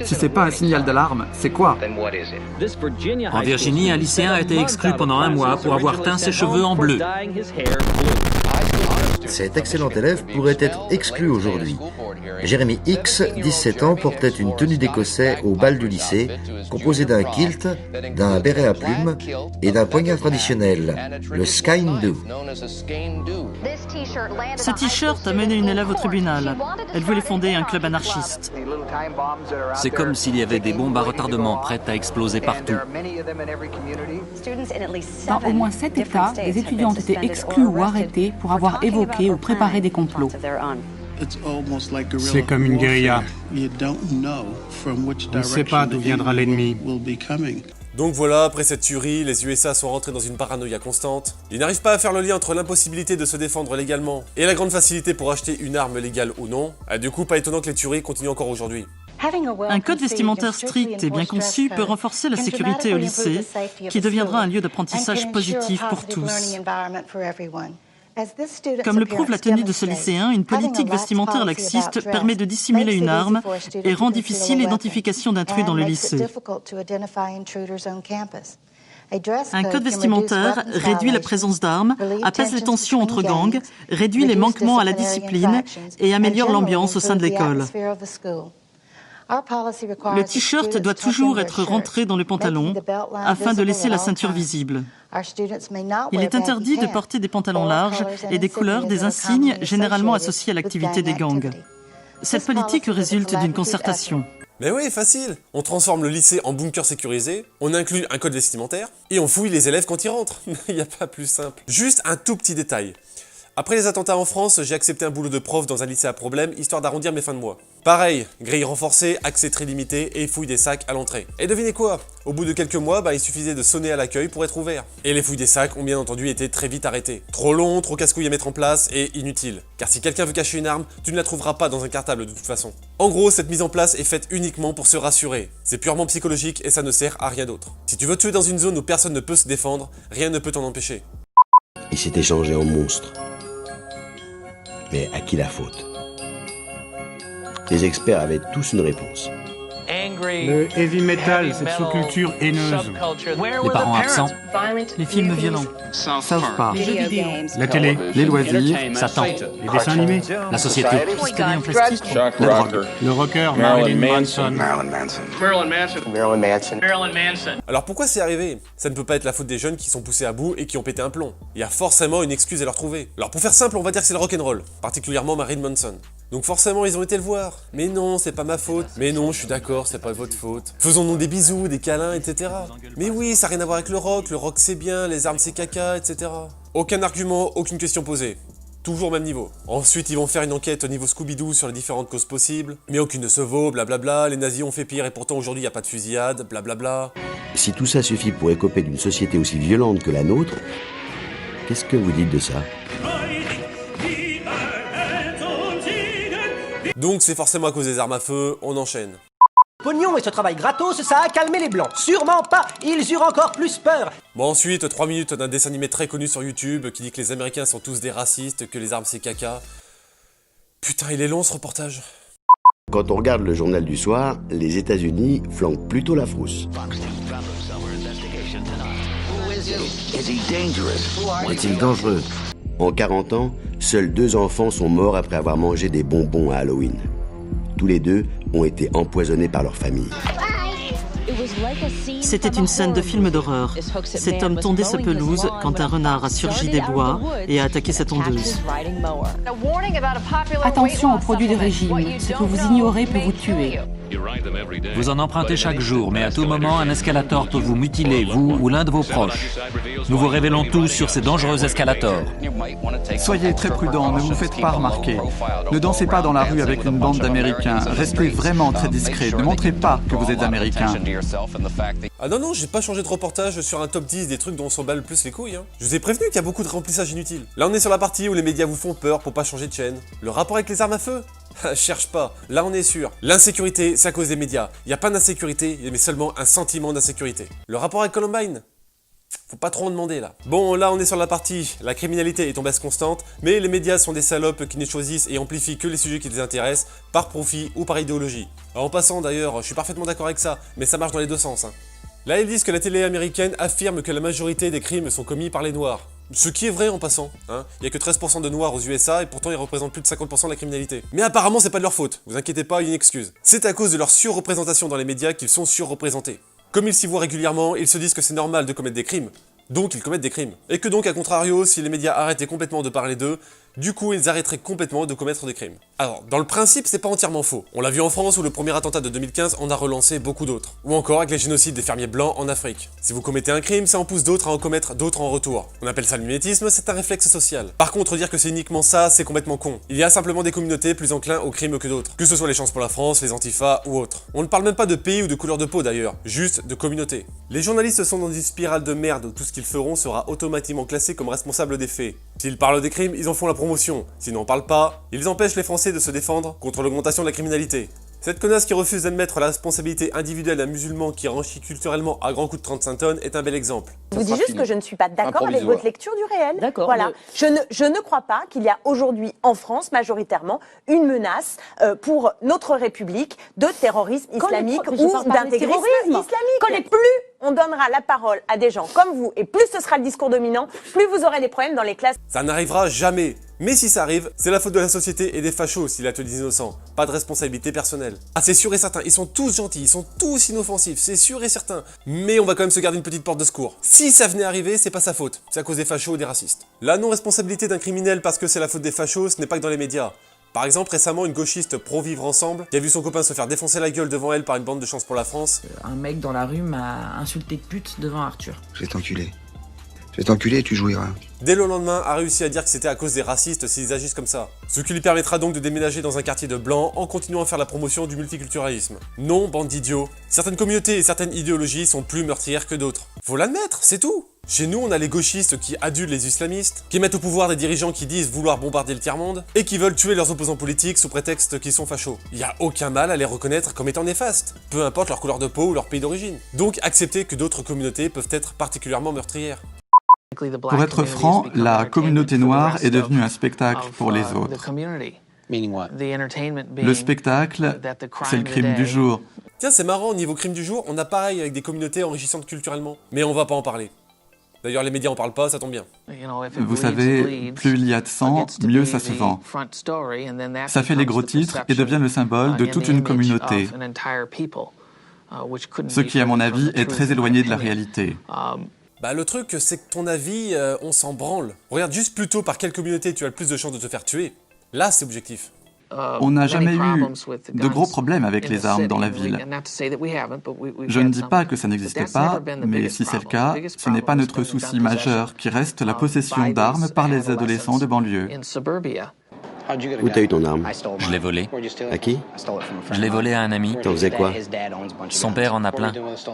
Si c'est pas un signal d'alarme, c'est quoi? En Virginie, un lycéen a été exclu pendant 1 mois pour avoir teint ses cheveux en bleu. Cet excellent élève pourrait être exclu aujourd'hui. Jérémy X, 17 ans, portait une tenue d'écossais au bal du lycée, composée d'un kilt, d'un béret à plumes et d'un poignard traditionnel, le Skyndu. Ce t-shirt a mené une élève au tribunal. Elle voulait fonder un club anarchiste. C'est comme s'il y avait des bombes à retardement prêtes à exploser partout. Dans au moins 7 États, des étudiants ont été exclus ou arrêtés pour avoir évoqué ou préparé des complots. C'est comme une guérilla. On ne sait pas d'où viendra l'ennemi. Donc voilà, après cette tuerie, les USA sont rentrés dans une paranoïa constante. Ils n'arrivent pas à faire le lien entre l'impossibilité de se défendre légalement et la grande facilité pour acheter une arme légale ou non. Du coup, pas étonnant que les tueries continuent encore aujourd'hui. Un code vestimentaire strict et bien conçu peut renforcer la sécurité au lycée, qui deviendra un lieu d'apprentissage positif pour tous. Comme le prouve la tenue de ce lycéen, une politique vestimentaire laxiste permet de dissimuler une arme et rend difficile l'identification d'intrus dans le lycée. Un code vestimentaire réduit la présence d'armes, apaise les tensions entre gangs, réduit les manquements à la discipline et améliore l'ambiance au sein de l'école. Le t-shirt doit toujours être rentré dans le pantalon afin de laisser la ceinture visible. Il est interdit de porter des pantalons larges et des couleurs des insignes généralement associés à l'activité des gangs. Cette politique résulte d'une concertation. Mais oui, facile. On transforme le lycée en bunker sécurisé, on inclut un code vestimentaire et on fouille les élèves quand ils rentrent. Il n'y a pas plus simple. Juste un tout petit détail. Après les attentats en France, j'ai accepté un boulot de prof dans un lycée à problème, histoire d'arrondir mes fins de mois. Pareil, grille renforcée, accès très limité et fouille des sacs à l'entrée. Et devinez quoi? Au bout de quelques mois, il suffisait de sonner à l'accueil pour être ouvert. Et les fouilles des sacs ont bien entendu été très vite arrêtées. Trop long, trop casse-couille à mettre en place et inutile. Car si quelqu'un veut cacher une arme, tu ne la trouveras pas dans un cartable de toute façon. En gros, cette mise en place est faite uniquement pour se rassurer. C'est purement psychologique et ça ne sert à rien d'autre. Si tu veux tuer dans une zone où personne ne peut se défendre, rien ne peut t'en empêcher. Il s'est échangé en monstre. Mais à qui la faute? Les experts avaient tous une réponse. Le heavy metal, cette sous-culture haineuse. Les parents absents. Les films violents. South Park. Les jeux vidéo. La télé. Les loisirs. Satan. Les dessins animés. La société. Pistolet en plastique. La drogue. Le rocker Marilyn Manson. Alors pourquoi c'est arrivé? Ça ne peut pas être la faute des jeunes qui sont poussés à bout et qui ont pété un plomb. Il y a forcément une excuse à leur trouver. Alors pour faire simple, on va dire que c'est le rock'n'roll, particulièrement Marilyn Manson. Donc forcément ils ont été le voir. Mais non, c'est pas ma faute. Mais non, je suis d'accord, c'est pas votre faute. Faisons-nous des bisous, des câlins, etc. Mais oui, ça n'a rien à voir avec le rock c'est bien, les armes c'est caca, etc. Aucun argument, aucune question posée. Toujours au même niveau. Ensuite, ils vont faire une enquête au niveau Scooby-Doo sur les différentes causes possibles, mais aucune ne se vaut, blablabla, les nazis ont fait pire et pourtant aujourd'hui il n'y a pas de fusillade, blablabla. Si tout ça suffit pour écoper d'une société aussi violente que la nôtre, qu'est-ce que vous dites de ça? Donc c'est forcément à cause des armes à feu, on enchaîne. Pognon et ce travail gratos, ça a calmé les blancs. Sûrement pas, ils eurent encore plus peur. Bon ensuite, 3 minutes d'un dessin animé très connu sur YouTube qui dit que les Américains sont tous des racistes, que les armes c'est caca. Putain, il est long ce reportage. Quand on regarde le journal du soir, les États-Unis flanquent plutôt la frousse. Est-il dangereux? En 40 ans, seuls 2 enfants sont morts après avoir mangé des bonbons à Halloween. Tous les 2 ont été empoisonnés par leur famille. C'était une scène de film d'horreur. Cet homme tondait sa pelouse quand un renard a surgi des bois et a attaqué sa tondeuse. Attention aux produits de régime. Ce que vous ignorez peut vous tuer. Vous en empruntez chaque jour, mais à tout moment, un escalator peut vous mutiler, vous ou l'un de vos proches. Nous vous révélons tous sur ces dangereux escalators. Soyez très prudents, ne vous faites pas remarquer. Ne dansez pas dans la rue avec une bande d'Américains. Restez vraiment très discret. Ne montrez pas que vous êtes Américain. Ah non, j'ai pas changé de reportage sur un top 10 des trucs dont on s'en bat le plus les couilles. Hein. Je vous ai prévenu qu'il y a beaucoup de remplissage inutile. Là, on est sur la partie où les médias vous font peur pour pas changer de chaîne. Le rapport avec les armes à feu? Cherche pas, là on est sûr. L'insécurité, c'est à cause des médias. Il n'y a pas d'insécurité, mais seulement un sentiment d'insécurité. Le rapport avec Columbine? Faut pas trop en demander là. Bon, là on est sur la partie, la criminalité est en baisse constante, mais les médias sont des salopes qui ne choisissent et amplifient que les sujets qui les intéressent, par profit ou par idéologie. Alors, en passant d'ailleurs, je suis parfaitement d'accord avec ça, mais ça marche dans les deux sens. Hein. Là ils disent que la télé américaine affirme que la majorité des crimes sont commis par les noirs. Ce qui est vrai en passant, hein. Il y a que 13% de noirs aux USA et pourtant ils représentent plus de 50% de la criminalité. Mais apparemment c'est pas de leur faute, vous inquiétez pas, une excuse. C'est à cause de leur surreprésentation dans les médias qu'ils sont surreprésentés. Comme ils s'y voient régulièrement, ils se disent que c'est normal de commettre des crimes. Donc ils commettent des crimes. Et que donc, à contrario, si les médias arrêtaient complètement de parler d'eux, du coup ils arrêteraient complètement de commettre des crimes. Alors, dans le principe, c'est pas entièrement faux. On l'a vu en France où le premier attentat de 2015 en a relancé beaucoup d'autres. Ou encore avec les génocides des fermiers blancs en Afrique. Si vous commettez un crime, ça en pousse d'autres à en commettre d'autres en retour. On appelle ça le mimétisme, c'est un réflexe social. Par contre, dire que c'est uniquement ça, c'est complètement con. Il y a simplement des communautés plus enclins au crime que d'autres. Que ce soit les Chances pour la France, les Antifas ou autres. On ne parle même pas de pays ou de couleur de peau d'ailleurs, juste de communauté. Les journalistes sont dans une spirale de merde où tout ce qu'ils feront sera automatiquement classé comme responsable des faits. S'ils parlent des crimes, ils en font la promotion. S'ils n'en parlent pas, ils empêchent les Français de se défendre contre l'augmentation de la criminalité. Cette connasse qui refuse d'admettre la responsabilité individuelle d'un musulman qui enrichit culturellement à grands coups de 35 tonnes est un bel exemple. Je vous dis juste que je ne suis pas d'accord avec votre lecture du réel. D'accord. Voilà. Je ne crois pas qu'il y a aujourd'hui en France majoritairement une menace pour notre République de terrorisme islamique ou d'intégrisme islamique. Plus on donnera la parole à des gens comme vous et plus ce sera le discours dominant, plus vous aurez des problèmes dans les classes. Ça n'arrivera jamais. Mais si ça arrive, c'est la faute de la société et des fachos s'ils la te disent innocent. Pas de responsabilité personnelle. Ah c'est sûr et certain, ils sont tous gentils, ils sont tous inoffensifs, c'est sûr et certain. Mais on va quand même se garder une petite porte de secours. Si ça venait à arriver, c'est pas sa faute. C'est à cause des fachos ou des racistes. La non-responsabilité d'un criminel parce que c'est la faute des fachos, ce n'est pas que dans les médias. Par exemple, récemment, une gauchiste pro-vivre ensemble qui a vu son copain se faire défoncer la gueule devant elle par une bande de Chance pour la France. Un mec dans la rue m'a insulté de pute devant Arthur. Je vais t'enculer. Je vais t'enculer et tu jouiras. Dès le lendemain, a réussi à dire que c'était à cause des racistes s'ils agissent comme ça. Ce qui lui permettra donc de déménager dans un quartier de blancs en continuant à faire la promotion du multiculturalisme. Non, bande d'idiots. Certaines communautés et certaines idéologies sont plus meurtrières que d'autres. Faut l'admettre, c'est tout. Chez nous, on a les gauchistes qui adulent les islamistes, qui mettent au pouvoir des dirigeants qui disent vouloir bombarder le tiers-monde, et qui veulent tuer leurs opposants politiques sous prétexte qu'ils sont fachos. Il y a aucun mal à les reconnaître comme étant néfastes, peu importe leur couleur de peau ou leur pays d'origine. Donc accepter que d'autres communautés peuvent être particulièrement meurtrières. Pour être franc, la communauté noire est devenue un spectacle pour les autres. Le spectacle, c'est le crime du jour. Tiens, c'est marrant, au niveau crime du jour, on a pareil avec des communautés enrichissantes culturellement. Mais on va pas en parler. D'ailleurs, les médias en parlent pas, ça tombe bien. Vous savez, plus il y a de sang, mieux ça se vend. Ça fait les gros titres et devient le symbole de toute une communauté. Ce qui, à mon avis, est très éloigné de la réalité. Bah le truc, c'est que ton avis, on s'en branle. Regarde juste plutôt par quelle communauté tu as le plus de chances de te faire tuer. Là, c'est objectif. On n'a jamais eu de gros problèmes avec les armes dans la ville. Je ne dis pas que ça n'existe pas, mais si c'est le cas, ce n'est pas notre souci majeur qui reste la possession d'armes par les adolescents de banlieue. Où t'as eu ton arme? Je l'ai volée. À qui? Je l'ai volée à un ami. T'en faisais quoi? Son père en a plein.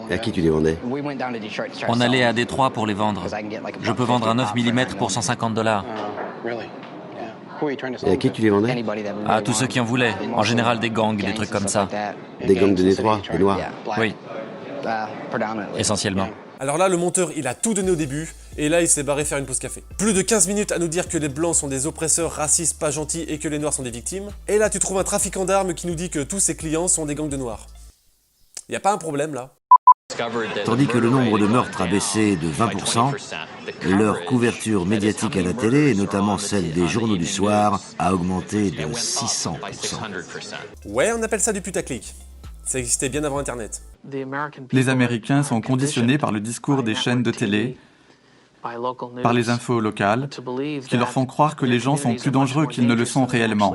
Et à qui tu les vendais? On allait à Détroit pour les vendre. Je peux vendre un 9 mm pour $150. Et à qui tu les vendais? À tous ceux qui en voulaient. En général des gangs, des trucs comme ça. Des gangs de Détroit, des Noirs? Oui. Essentiellement. Alors là, le monteur, il a tout donné au début, et là, il s'est barré faire une pause café. Plus de 15 minutes à nous dire que les Blancs sont des oppresseurs, racistes, pas gentils, et que les Noirs sont des victimes. Et là, tu trouves un trafiquant d'armes qui nous dit que tous ses clients sont des gangs de Noirs. Y a pas un problème, là? Tandis que le nombre de meurtres a baissé de 20%, leur couverture médiatique à la télé, et notamment celle des journaux du soir, a augmenté de 600%. Ouais, on appelle ça du putaclic. Ça existait bien avant Internet. Les Américains sont conditionnés par le discours des chaînes de télé, par les infos locales, qui leur font croire que les gens sont plus dangereux qu'ils ne le sont réellement.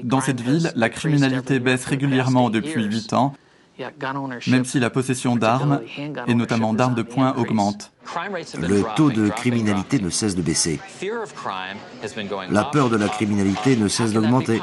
Dans cette ville, la criminalité baisse régulièrement depuis 8 ans, même si la possession d'armes, et notamment d'armes de poing, augmente. Le taux de criminalité ne cesse de baisser. La peur de la criminalité ne cesse d'augmenter.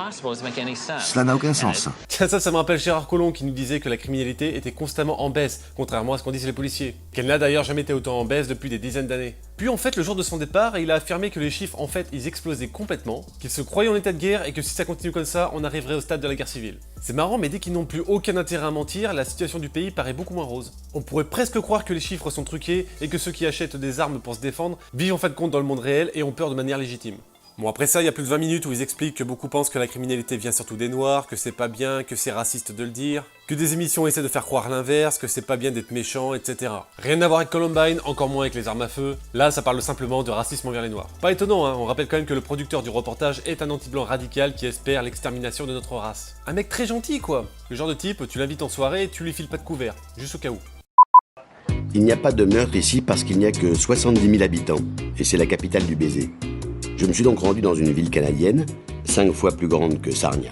Cela n'a aucun sens. Ça me rappelle Gérard Collomb qui nous disait que la criminalité était constamment en baisse, contrairement à ce qu'en disent les policiers. Qu'elle n'a d'ailleurs jamais été autant en baisse depuis des dizaines d'années. Puis en fait, le jour de son départ, il a affirmé que les chiffres, en fait, ils explosaient complètement, qu'ils se croyaient en état de guerre et que si ça continue comme ça, on arriverait au stade de la guerre civile. C'est marrant, mais dès qu'ils n'ont plus aucun intérêt à mentir, la situation du pays paraît beaucoup moins rose. On pourrait presque croire que les chiffres sont truqués et que ceux qui achètent des armes pour se défendre vivent en fin de compte dans le monde réel et ont peur de manière légitime. Bon, après ça, il y a plus de 20 minutes où ils expliquent que beaucoup pensent que la criminalité vient surtout des Noirs, que c'est pas bien, que c'est raciste de le dire, que des émissions essaient de faire croire l'inverse, que c'est pas bien d'être méchant, etc. Rien à voir avec Columbine, encore moins avec les armes à feu. Là, ça parle simplement de racisme envers les Noirs. Pas étonnant, hein, on rappelle quand même que le producteur du reportage est un anti-blanc radical qui espère l'extermination de notre race. Un mec très gentil, quoi. Le genre de type, tu l'invites en soirée et tu lui files pas de couvert, juste au cas où. Il n'y a pas de meurtre ici parce qu'il n'y a que 70 000 habitants, et c'est la capitale du baiser. Je me suis donc rendu dans une ville canadienne, 5 fois plus grande que Sarnia.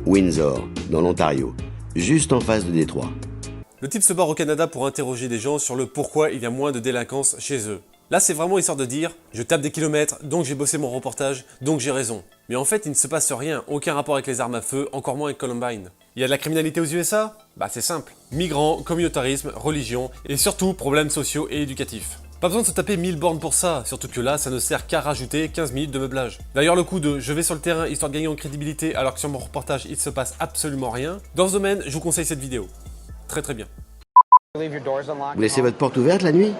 Windsor, dans l'Ontario, juste en face de Détroit. Le type se barre au Canada pour interroger des gens sur le pourquoi il y a moins de délinquance chez eux. Là, c'est vraiment histoire de dire « je tape des kilomètres, donc j'ai bossé mon reportage, donc j'ai raison ». Mais en fait, il ne se passe rien, aucun rapport avec les armes à feu, encore moins avec Columbine. Il y a de la criminalité aux USA? Bah c'est simple. Migrants, communautarisme, religion, et surtout problèmes sociaux et éducatifs. Pas besoin de se taper 1000 bornes pour ça, surtout que là, ça ne sert qu'à rajouter 15 minutes de meublage. D'ailleurs, le coup de « je vais sur le terrain histoire de gagner en crédibilité alors que sur mon reportage, il se passe absolument rien », dans ce domaine, je vous conseille cette vidéo. Très très bien. Vous laissez votre porte ouverte la nuit?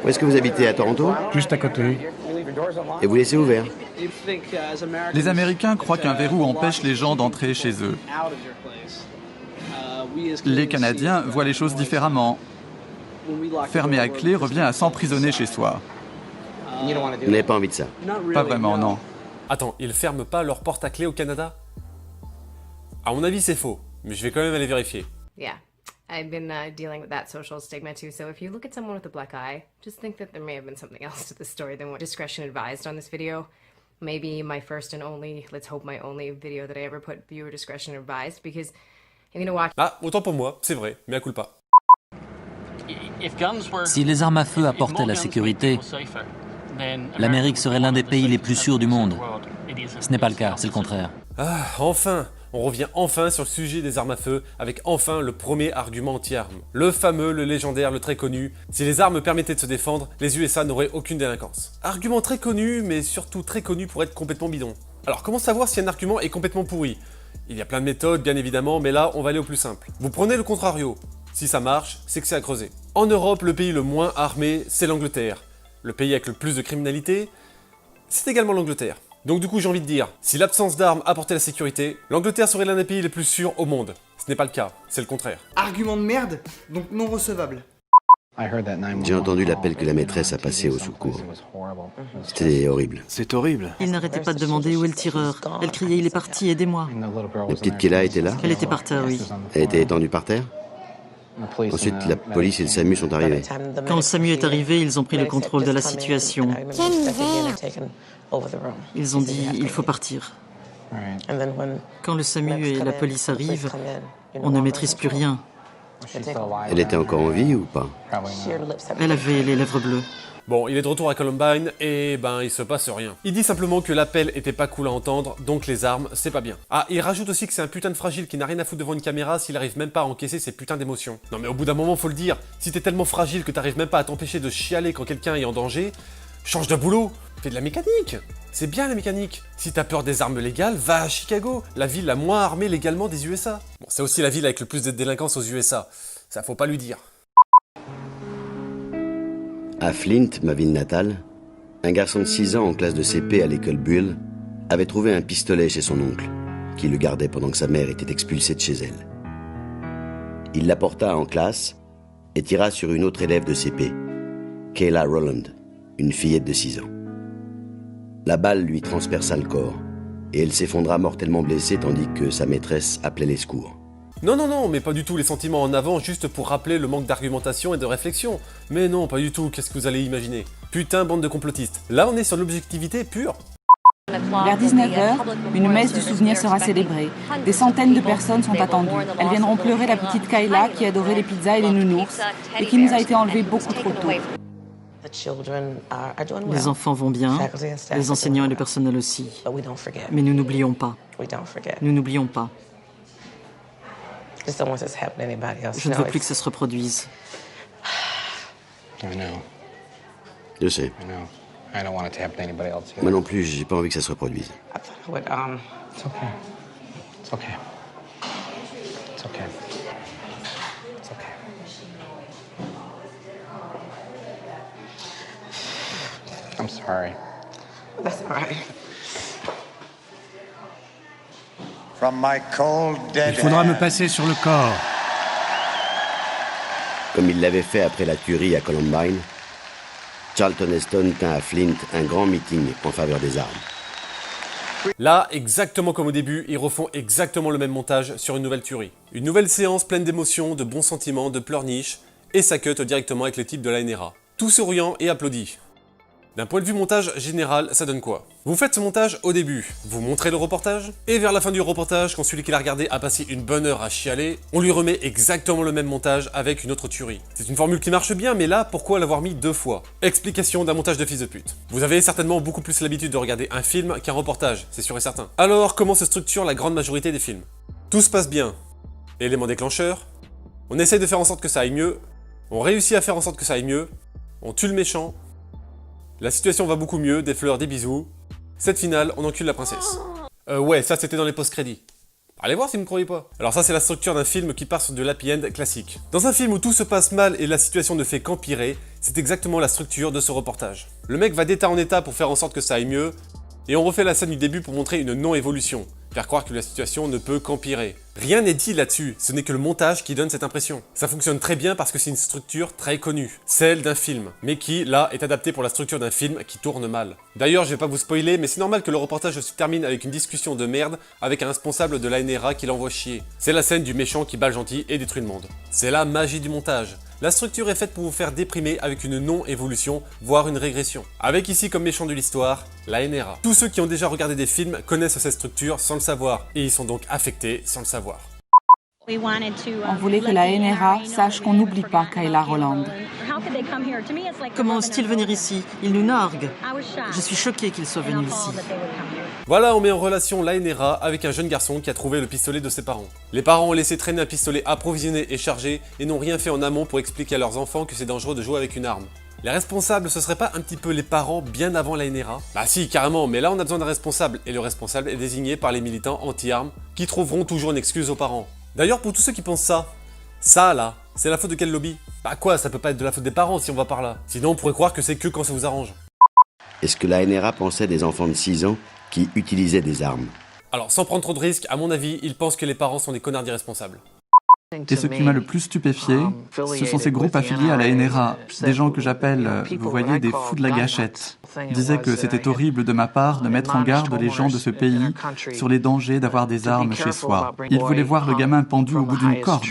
Où est-ce que vous habitez, à Toronto? Juste à côté. Et vous laissez ouvert? Les Américains croient qu'un verrou empêche les gens d'entrer chez eux. Les Canadiens voient les choses différemment. Fermer à clé revient à s'emprisonner chez soi. Vous n'avez pas envie de ça? Pas vraiment, non. Attends, ils ferment pas leur porte à clé au Canada? À mon avis, c'est faux, mais je vais quand même aller vérifier. Yeah, I've been dealing with that social stigma too, so if you look at someone with a black eye, just think that there may have been something else to the story than what discretion advised on this video. Maybe my first and only, let's hope my only video that I ever put viewer discretion advised, because you're gonna watch... Ah, autant pour moi, c'est vrai, mais à culpa. Si les armes à feu apportaient la sécurité, l'Amérique serait l'un des pays les plus sûrs du monde. Ce n'est pas le cas, c'est le contraire. Ah, enfin! On revient enfin sur le sujet des armes à feu, avec enfin le premier argument anti-armes. Le fameux, le légendaire, le très connu. Si les armes permettaient de se défendre, les USA n'auraient aucune délinquance. Argument très connu, mais surtout très connu pour être complètement bidon. Alors comment savoir si un argument est complètement pourri? Il y a plein de méthodes, bien évidemment, mais là, on va aller au plus simple. Vous prenez le contrario. Si ça marche, c'est que c'est à creuser. En Europe, le pays le moins armé, c'est l'Angleterre. Le pays avec le plus de criminalité, c'est également l'Angleterre. Donc du coup, j'ai envie de dire, si l'absence d'armes apportait la sécurité, l'Angleterre serait l'un des pays les plus sûrs au monde. Ce n'est pas le cas, c'est le contraire. Argument de merde, donc non recevable. J'ai entendu l'appel que la maîtresse a passé au secours. C'était horrible. C'est horrible. Il n'arrêtait pas de demander où est le tireur. Elle criait, il est parti, aidez-moi. La petite Kayla était là? Elle était par terre, oui. Elle était étendue par terre? Ensuite, la police et le SAMU sont arrivés. Quand le SAMU est arrivé, ils ont pris le contrôle de la situation. Ils ont dit, il faut partir. Quand le SAMU et la police arrivent, on ne maîtrise plus rien. Elle était encore en vie ou pas? Elle avait les lèvres bleues. Bon, il est de retour à Columbine et ben il se passe rien. Il dit simplement que l'appel était pas cool à entendre, donc les armes, c'est pas bien. Ah, il rajoute aussi que c'est un putain de fragile qui n'a rien à foutre devant une caméra s'il arrive même pas à encaisser ses putains d'émotions. Non mais au bout d'un moment, faut le dire, si t'es tellement fragile que t'arrives même pas à t'empêcher de chialer quand quelqu'un est en danger, change de boulot, fais de la mécanique. C'est bien la mécanique. Si t'as peur des armes légales, va à Chicago, la ville la moins armée légalement des USA. Bon, c'est aussi la ville avec le plus de délinquance aux USA, ça faut pas lui dire. À Flint, ma ville natale, un garçon de 6 ans en classe de CP à l'école Buell avait trouvé un pistolet chez son oncle, qui le gardait pendant que sa mère était expulsée de chez elle. Il l'apporta en classe et tira sur une autre élève de CP, Kayla Rowland, une fillette de 6 ans. La balle lui transperça le corps et elle s'effondra mortellement blessée tandis que sa maîtresse appelait les secours. Non, mais pas du tout les sentiments en avant juste pour rappeler le manque d'argumentation et de réflexion. Mais non, pas du tout, qu'est-ce que vous allez imaginer? Putain, bande de complotistes. Là, on est sur l'objectivité pure. Vers 19h, une messe du souvenir sera célébrée. Des centaines de personnes sont attendues. Elles viendront pleurer la petite Kayla qui adorait les pizzas et les nounours et qui nous a été enlevée beaucoup trop tôt. Les enfants vont bien, les enseignants et le personnel aussi. Mais nous n'oublions pas. Nous n'oublions pas. Je ne veux plus que ça se reproduise. Je sais. Moi non plus, j'ai pas envie que ça se reproduise. I'm sorry. That's all right. Il faudra me passer sur le corps. Comme il l'avait fait après la tuerie à Columbine, Charlton Heston tint à Flint un grand meeting en faveur des armes. Là, exactement comme au début, ils refont exactement le même montage sur une nouvelle tuerie. Une nouvelle séance pleine d'émotions, de bons sentiments, de pleurniches, et ça cut directement avec les types de la NRA. Tout souriant et applaudi. D'un point de vue montage général, ça donne quoi? Vous faites ce montage au début, vous montrez le reportage, et vers la fin du reportage, quand celui qui l'a regardé a passé une bonne heure à chialer, on lui remet exactement le même montage avec une autre tuerie. C'est une formule qui marche bien, mais là, pourquoi l'avoir mis 2 fois? Explication d'un montage de fils de pute. Vous avez certainement beaucoup plus l'habitude de regarder un film qu'un reportage, c'est sûr et certain. Alors, comment se structure la grande majorité des films? Tout se passe bien. Élément déclencheur, on essaye de faire en sorte que ça aille mieux, on réussit à faire en sorte que ça aille mieux, on tue le méchant, la situation va beaucoup mieux, des fleurs, des bisous. Cette finale, on encule la princesse. Ouais, ça c'était dans les post-crédits. Allez voir si vous ne croyez pas. Alors ça c'est la structure d'un film qui part sur de l'happy end classique. Dans un film où tout se passe mal et la situation ne fait qu'empirer, c'est exactement la structure de ce reportage. Le mec va d'état en état pour faire en sorte que ça aille mieux, et on refait la scène du début pour montrer une non-évolution. Faire croire que la situation ne peut qu'empirer. Rien n'est dit là-dessus, ce n'est que le montage qui donne cette impression. Ça fonctionne très bien parce que c'est une structure très connue, celle d'un film, mais qui, là, est adaptée pour la structure d'un film qui tourne mal. D'ailleurs, je vais pas vous spoiler, mais c'est normal que le reportage se termine avec une discussion de merde avec un responsable de la NRA qui l'envoie chier. C'est la scène du méchant qui bat le gentil et détruit le monde. C'est la magie du montage. La structure est faite pour vous faire déprimer avec une non-évolution, voire une régression. Avec ici comme méchant de l'histoire, la NRA. Tous ceux qui ont déjà regardé des films connaissent cette structure sans le savoir, et ils sont donc affectés sans le savoir. On voulait que la NRA sache qu'on n'oublie pas Kayla Rowland. Comment osent-ils venir ici? Ils nous narguent. Je suis choquée qu'ils soient venus ici. Voilà, on met en relation la NRA avec un jeune garçon qui a trouvé le pistolet de ses parents. Les parents ont laissé traîner un pistolet approvisionné et chargé et n'ont rien fait en amont pour expliquer à leurs enfants que c'est dangereux de jouer avec une arme. Les responsables, ce serait pas un petit peu les parents bien avant la NRA? Bah si, carrément, mais là on a besoin d'un responsable, et le responsable est désigné par les militants anti-armes, qui trouveront toujours une excuse aux parents. D'ailleurs, pour tous ceux qui pensent ça là, c'est la faute de quel lobby? Bah quoi, ça peut pas être de la faute des parents si on va par là. Sinon on pourrait croire que c'est que quand ça vous arrange. Est-ce que la NRA pensait des enfants de 6 ans qui utilisaient des armes? Alors, sans prendre trop de risques, à mon avis, ils pensent que les parents sont des connards d'irresponsables. Et ce qui m'a le plus stupéfié, ce sont ces groupes affiliés à la NRA, des gens que j'appelle, vous voyez, des fous de la gâchette. Disaient que c'était horrible de ma part de mettre en garde les gens de ce pays sur les dangers d'avoir des armes chez soi. Ils voulaient voir le gamin pendu au bout d'une corde.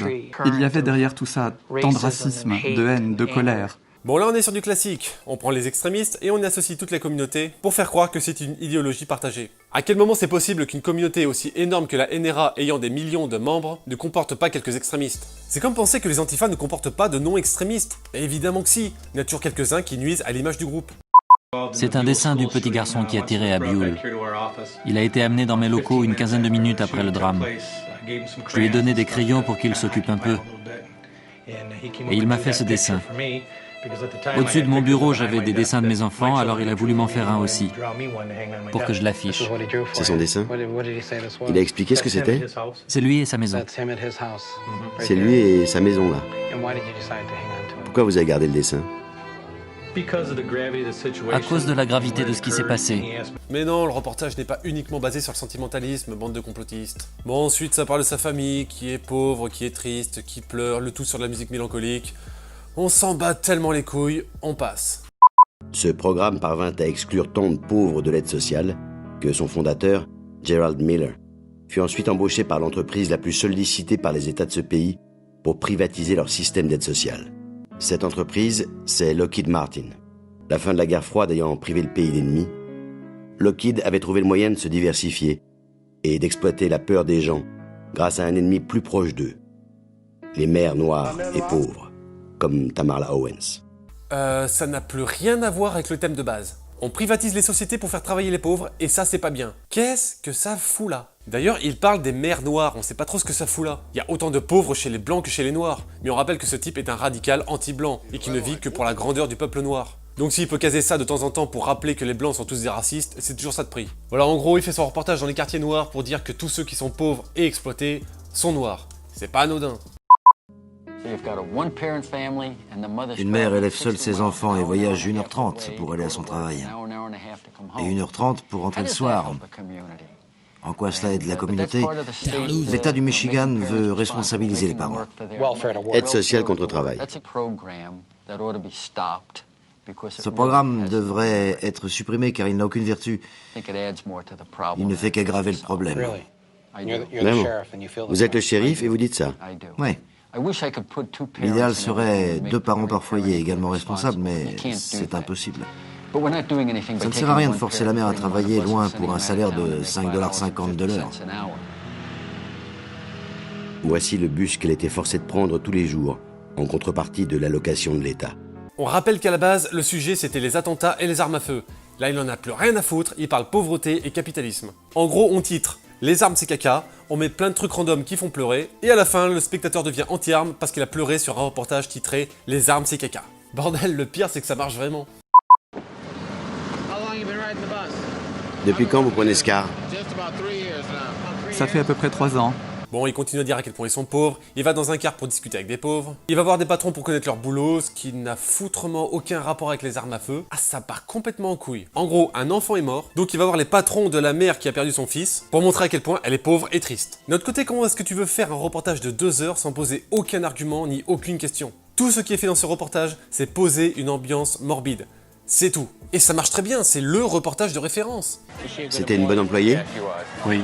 Il y avait derrière tout ça tant de racisme, de haine, de colère. Bon, là on est sur du classique. On prend les extrémistes et on y associe toute la communauté pour faire croire que c'est une idéologie partagée. À quel moment c'est possible qu'une communauté aussi énorme que la NRA ayant des millions de membres ne comporte pas quelques extrémistes? C'est comme penser que les antifas ne comportent pas de non-extrémistes. Et évidemment que si, il y en a toujours quelques-uns qui nuisent à l'image du groupe. C'est un dessin du petit garçon qui a tiré à Buell. Il a été amené dans mes locaux une quinzaine de minutes après le drame. Je lui ai donné des crayons pour qu'il s'occupe un peu. Et il m'a fait ce dessin. Au-dessus de mon bureau, j'avais des dessins de mes enfants, alors il a voulu m'en faire un aussi, pour que je l'affiche. C'est son dessin? Il a expliqué ce que c'était? C'est lui et sa maison. C'est lui et sa maison, là. Pourquoi vous avez gardé le dessin? À cause de la gravité de ce qui s'est passé. Mais non, le reportage n'est pas uniquement basé sur le sentimentalisme, bande de complotistes. Bon, ensuite ça parle de sa famille, qui est pauvre, qui est triste, qui pleure, le tout sur de la musique mélancolique. On s'en bat tellement les couilles, on passe. Ce programme parvint à exclure tant de pauvres de l'aide sociale que son fondateur, Gerald Miller, fut ensuite embauché par l'entreprise la plus sollicitée par les États de ce pays pour privatiser leur système d'aide sociale. Cette entreprise, c'est Lockheed Martin. La fin de la guerre froide ayant privé le pays d'ennemis, Lockheed avait trouvé le moyen de se diversifier et d'exploiter la peur des gens grâce à un ennemi plus proche d'eux, les mères noires et pauvres, comme Tamarla Owens. Ça n'a plus rien à voir avec le thème de base. On privatise les sociétés pour faire travailler les pauvres, et ça c'est pas bien. Qu'est-ce que ça fout là? D'ailleurs, il parle des mères noires, on sait pas trop ce que ça fout là. Il y a autant de pauvres chez les blancs que chez les noirs, mais on rappelle que ce type est un radical anti-blanc, et qui ne vit que pour la grandeur du peuple noir. Donc s'il peut caser ça de temps en temps pour rappeler que les blancs sont tous des racistes, c'est toujours ça de prix. Voilà, en gros, il fait son reportage dans les quartiers noirs pour dire que tous ceux qui sont pauvres et exploités sont noirs. C'est pas anodin. Une mère élève seule ses enfants et voyage 1h30 pour aller à son travail. Et 1h30 pour rentrer le soir. En quoi cela aide la communauté? L'État du Michigan veut responsabiliser les parents. Aide sociale contre travail. Ce programme devrait être supprimé car il n'a aucune vertu. Il ne fait qu'aggraver le problème. Vraiment? Vous êtes le shérif et vous dites ça? Oui. L'idéal serait 2 parents par foyer également responsables, mais c'est impossible. Ça ne sert à rien de forcer la mère à travailler loin pour un salaire de 5,50 $ de l'heure. Voici le bus qu'elle était forcée de prendre tous les jours, en contrepartie de l'allocation de l'État. On rappelle qu'à la base, le sujet c'était les attentats et les armes à feu. Là, il en a plus rien à foutre, il parle pauvreté et capitalisme. En gros, on titre « Les armes c'est caca », on met plein de trucs random qui font pleurer, et à la fin, le spectateur devient anti-armes parce qu'il a pleuré sur un reportage titré « Les armes c'est caca ». Bordel, le pire c'est que ça marche vraiment. Depuis quand vous prenez ce car? Ça fait à peu près 3 ans. Bon, il continue à dire à quel point ils sont pauvres, il va dans un car pour discuter avec des pauvres, il va voir des patrons pour connaître leur boulot, ce qui n'a foutrement aucun rapport avec les armes à feu. Ah, ça part complètement en couille. En gros, un enfant est mort, donc il va voir les patrons de la mère qui a perdu son fils, pour montrer à quel point elle est pauvre et triste. De notre côté, comment est-ce que tu veux faire un reportage de 2 heures sans poser aucun argument ni aucune question? Tout ce qui est fait dans ce reportage, c'est poser une ambiance morbide. C'est tout. Et ça marche très bien, c'est le reportage de référence. C'était une bonne employée? Oui.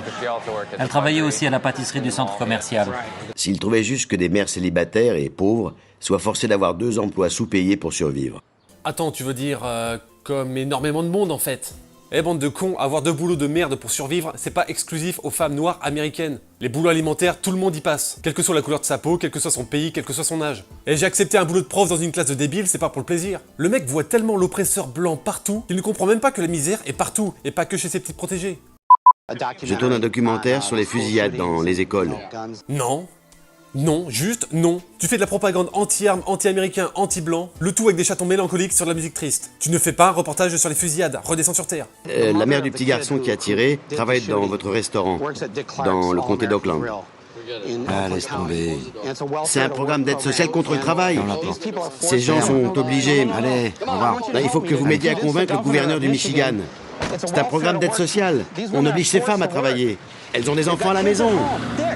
Elle travaillait aussi à la pâtisserie du centre commercial. S'il trouvait juste que des mères célibataires et pauvres soient forcées d'avoir 2 emplois sous-payés pour survivre. Attends, tu veux dire comme énormément de monde en fait? Eh bande de cons, avoir 2 boulots de merde pour survivre, c'est pas exclusif aux femmes noires américaines. Les boulots alimentaires, tout le monde y passe. Quelle que soit la couleur de sa peau, quel que soit son pays, quel que soit son âge. Et j'ai accepté un boulot de prof dans une classe de débiles, c'est pas pour le plaisir. Le mec voit tellement l'oppresseur blanc partout qu'il ne comprend même pas que la misère est partout, et pas que chez ses petites protégées. Je tourne un documentaire sur les fusillades dans les écoles. Non. Non, juste non. Tu fais de la propagande anti-armes, anti-américain, anti-blanc, le tout avec des chatons mélancoliques sur de la musique triste. Tu ne fais pas un reportage sur les fusillades, redescends sur terre. La mère du petit garçon qui a tiré travaille dans votre restaurant, dans le comté d'Oakland. Ah, laisse tomber. C'est un programme d'aide sociale contre le travail. Ces gens sont obligés. Allez, au revoir. Il faut que vous m'aidiez à convaincre le gouverneur du Michigan. C'est un programme d'aide sociale. On oblige ces femmes à travailler. Elles ont des enfants à la maison.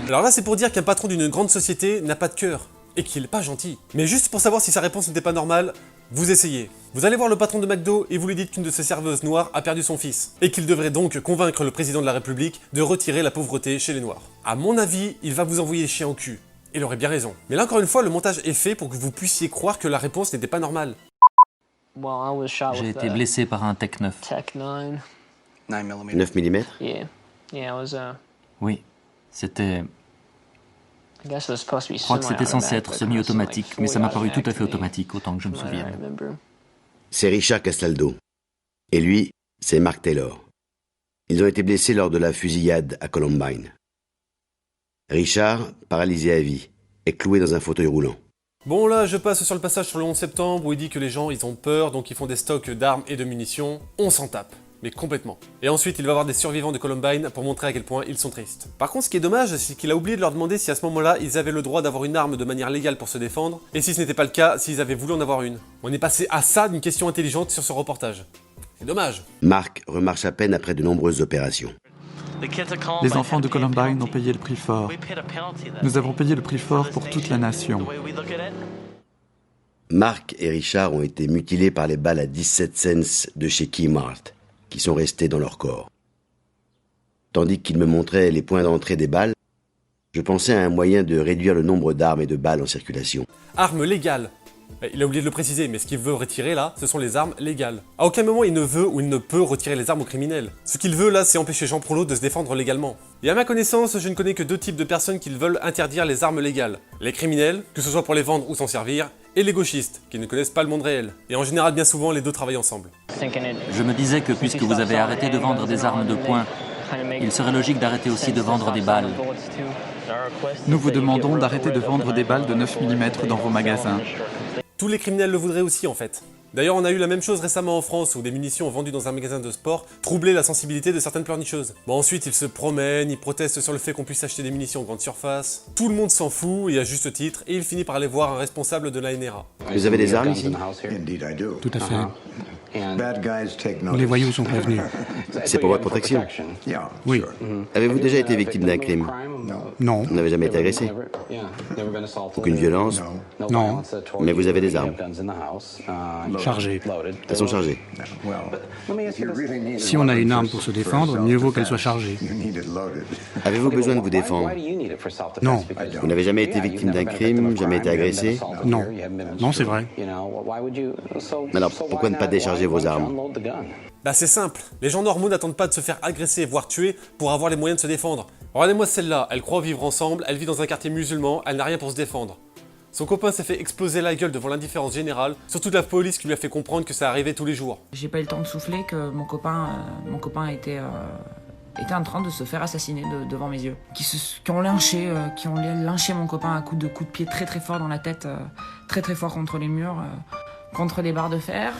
Alors là, c'est pour dire qu'un patron d'une grande société n'a pas de cœur. Et qu'il n'est pas gentil. Mais juste pour savoir si sa réponse n'était pas normale, vous essayez. Vous allez voir le patron de McDo et vous lui dites qu'une de ses serveuses noires a perdu son fils. Et qu'il devrait donc convaincre le président de la République de retirer la pauvreté chez les noirs. À mon avis, il va vous envoyer chier en cul. Il aurait bien raison. Mais là encore une fois, le montage est fait pour que vous puissiez croire que la réponse n'était pas normale. J'ai été blessé par un Tech 9. 9 mm. Oui, c'était... Je crois que c'était censé être semi-automatique, mais ça m'a paru tout à fait automatique, autant que je me souvienne. C'est Richard Castaldo. Et lui, c'est Mark Taylor. Ils ont été blessés lors de la fusillade à Columbine. Richard, paralysé à vie, est cloué dans un fauteuil roulant. Bon là, je passe sur le passage sur le 11 septembre où il dit que les gens, ils ont peur, donc ils font des stocks d'armes et de munitions. On s'en tape. Mais complètement. Et ensuite, il va voir des survivants de Columbine pour montrer à quel point ils sont tristes. Par contre, ce qui est dommage, c'est qu'il a oublié de leur demander si à ce moment-là, ils avaient le droit d'avoir une arme de manière légale pour se défendre, et si ce n'était pas le cas, s'ils avaient voulu en avoir une. On est passé à ça d'une question intelligente sur ce reportage. C'est dommage. Mark remarche à peine après de nombreuses opérations. Les enfants de Columbine ont payé le prix fort. Nous avons payé le prix fort pour toute la nation. Mark et Richard ont été mutilés par les balles à 17 cents de chez Kmart, qui sont restés dans leur corps. Tandis qu'il me montrait les points d'entrée des balles, je pensais à un moyen de réduire le nombre d'armes et de balles en circulation. Armes légales. Il a oublié de le préciser, mais ce qu'il veut retirer là, ce sont les armes légales. À aucun moment il ne veut ou il ne peut retirer les armes aux criminels. Ce qu'il veut là, c'est empêcher Jean Prolot de se défendre légalement. Et à ma connaissance, je ne connais que deux types de personnes qui veulent interdire les armes légales. Les criminels, que ce soit pour les vendre ou s'en servir, et les gauchistes, qui ne connaissent pas le monde réel. Et en général, bien souvent, les deux travaillent ensemble. Je me disais que puisque vous avez arrêté de vendre des armes de poing, il serait logique d'arrêter aussi de vendre des balles. Nous vous demandons d'arrêter de vendre des balles de 9 mm dans vos magasins. Tous les criminels le voudraient aussi en fait. D'ailleurs, on a eu la même chose récemment en France où des munitions vendues dans un magasin de sport troublaient la sensibilité de certaines pleurnicheuses. Bon, ensuite, ils se promènent, ils protestent sur le fait qu'on puisse acheter des munitions en grande surface. Tout le monde s'en fout, et à juste titre, et il finit par aller voir un responsable de l'ANRA. Vous avez des armes ici? Tout à fait. Les voyous sont prévenus. C'est pour votre protection? Oui. Avez-vous déjà été victime d'un crime? Non. Vous n'avez jamais été agressé? Aucune violence? Non. Mais vous avez des armes? Chargées. Elles sont chargées. Si on a une arme pour se défendre, mieux vaut qu'elle soit chargée. Avez-vous besoin de vous défendre? Non. Vous n'avez jamais été victime d'un crime, jamais été agressé? Non. Non, c'est vrai. Alors, pourquoi ne pas décharger vos armes? Bah c'est simple, les gens normaux n'attendent pas de se faire agresser, voire tuer, pour avoir les moyens de se défendre. Regardez-moi celle-là, elle croit vivre ensemble, elle vit dans un quartier musulman, elle n'a rien pour se défendre. Son copain s'est fait exploser la gueule devant l'indifférence générale, surtout de la police qui lui a fait comprendre que ça arrivait tous les jours. J'ai pas eu le temps de souffler que mon copain était en train de se faire assassiner devant mes yeux. Qui ont lynché mon copain à coups de pied très très fort dans la tête, très très fort contre les murs, contre des barres de fer.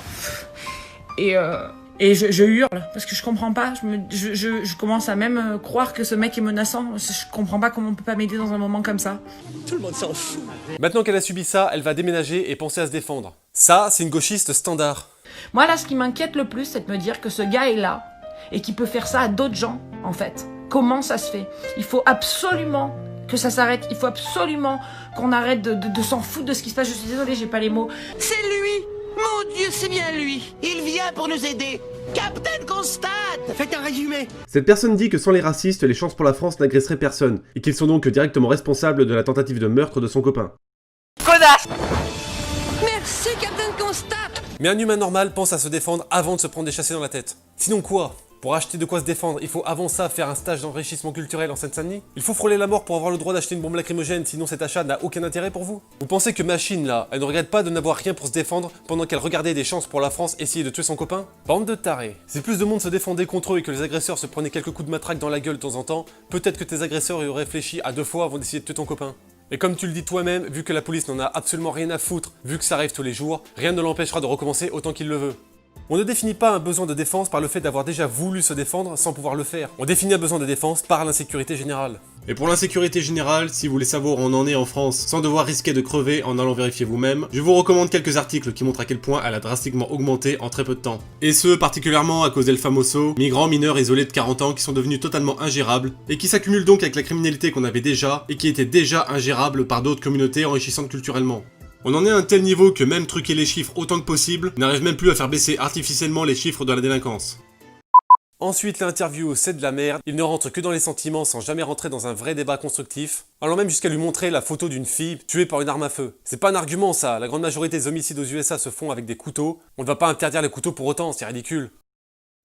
Et je hurle, parce que je comprends pas, je commence à même croire que ce mec est menaçant, je comprends pas comment on peut pas m'aider dans un moment comme ça. Tout le monde s'en fout. Maintenant qu'elle a subi ça, elle va déménager et penser à se défendre. Ça, c'est une gauchiste standard. Moi là, ce qui m'inquiète le plus, c'est de me dire que ce gars est là, et qu'il peut faire ça à d'autres gens, en fait. Comment ça se fait? Il faut absolument que ça s'arrête, il faut absolument qu'on arrête de s'en foutre de ce qui se passe, je suis désolée, j'ai pas les mots. C'est lui! Mon Dieu, c'est bien lui! Il vient pour nous aider! Captain Constate! Faites un résumé! Cette personne dit que sans les racistes, les chances pour la France n'agresseraient personne, et qu'ils sont donc directement responsables de la tentative de meurtre de son copain. Connasse! Merci, Captain Constate! Mais un humain normal pense à se défendre avant de se prendre des chassés dans la tête. Sinon quoi? Pour acheter de quoi se défendre, il faut avant ça faire un stage d'enrichissement culturel en Seine-Saint-Denis? Il faut frôler la mort pour avoir le droit d'acheter une bombe lacrymogène, sinon cet achat n'a aucun intérêt pour vous? Vous pensez que Machine là, elle ne regrette pas de n'avoir rien pour se défendre pendant qu'elle regardait des chances pour la France essayer de tuer son copain? Bande de tarés. Si plus de monde se défendait contre eux et que les agresseurs se prenaient quelques coups de matraque dans la gueule de temps en temps, peut-être que tes agresseurs y auraient réfléchi à 2 fois avant d'essayer de tuer ton copain. Et comme tu le dis toi-même, vu que la police n'en a absolument rien à foutre, vu que ça arrive tous les jours, rien ne l'empêchera de recommencer autant qu'il le veut. On ne définit pas un besoin de défense par le fait d'avoir déjà voulu se défendre sans pouvoir le faire. On définit un besoin de défense par l'insécurité générale. Et pour l'insécurité générale, si vous voulez savoir où on en est en France sans devoir risquer de crever en allant vérifier vous-même, je vous recommande quelques articles qui montrent à quel point elle a drastiquement augmenté en très peu de temps. Et ce, particulièrement à cause d'El Famoso, migrants mineurs isolés de 40 ans qui sont devenus totalement ingérables et qui s'accumulent donc avec la criminalité qu'on avait déjà et qui était déjà ingérable par d'autres communautés enrichissantes culturellement. On en est à un tel niveau que même truquer les chiffres autant que possible n'arrive même plus à faire baisser artificiellement les chiffres de la délinquance. Ensuite, l'interview, c'est de la merde. Il ne rentre que dans les sentiments sans jamais rentrer dans un vrai débat constructif, allant même jusqu'à lui montrer la photo d'une fille tuée par une arme à feu. C'est pas un argument ça, la grande majorité des homicides aux USA se font avec des couteaux. On ne va pas interdire les couteaux pour autant, c'est ridicule.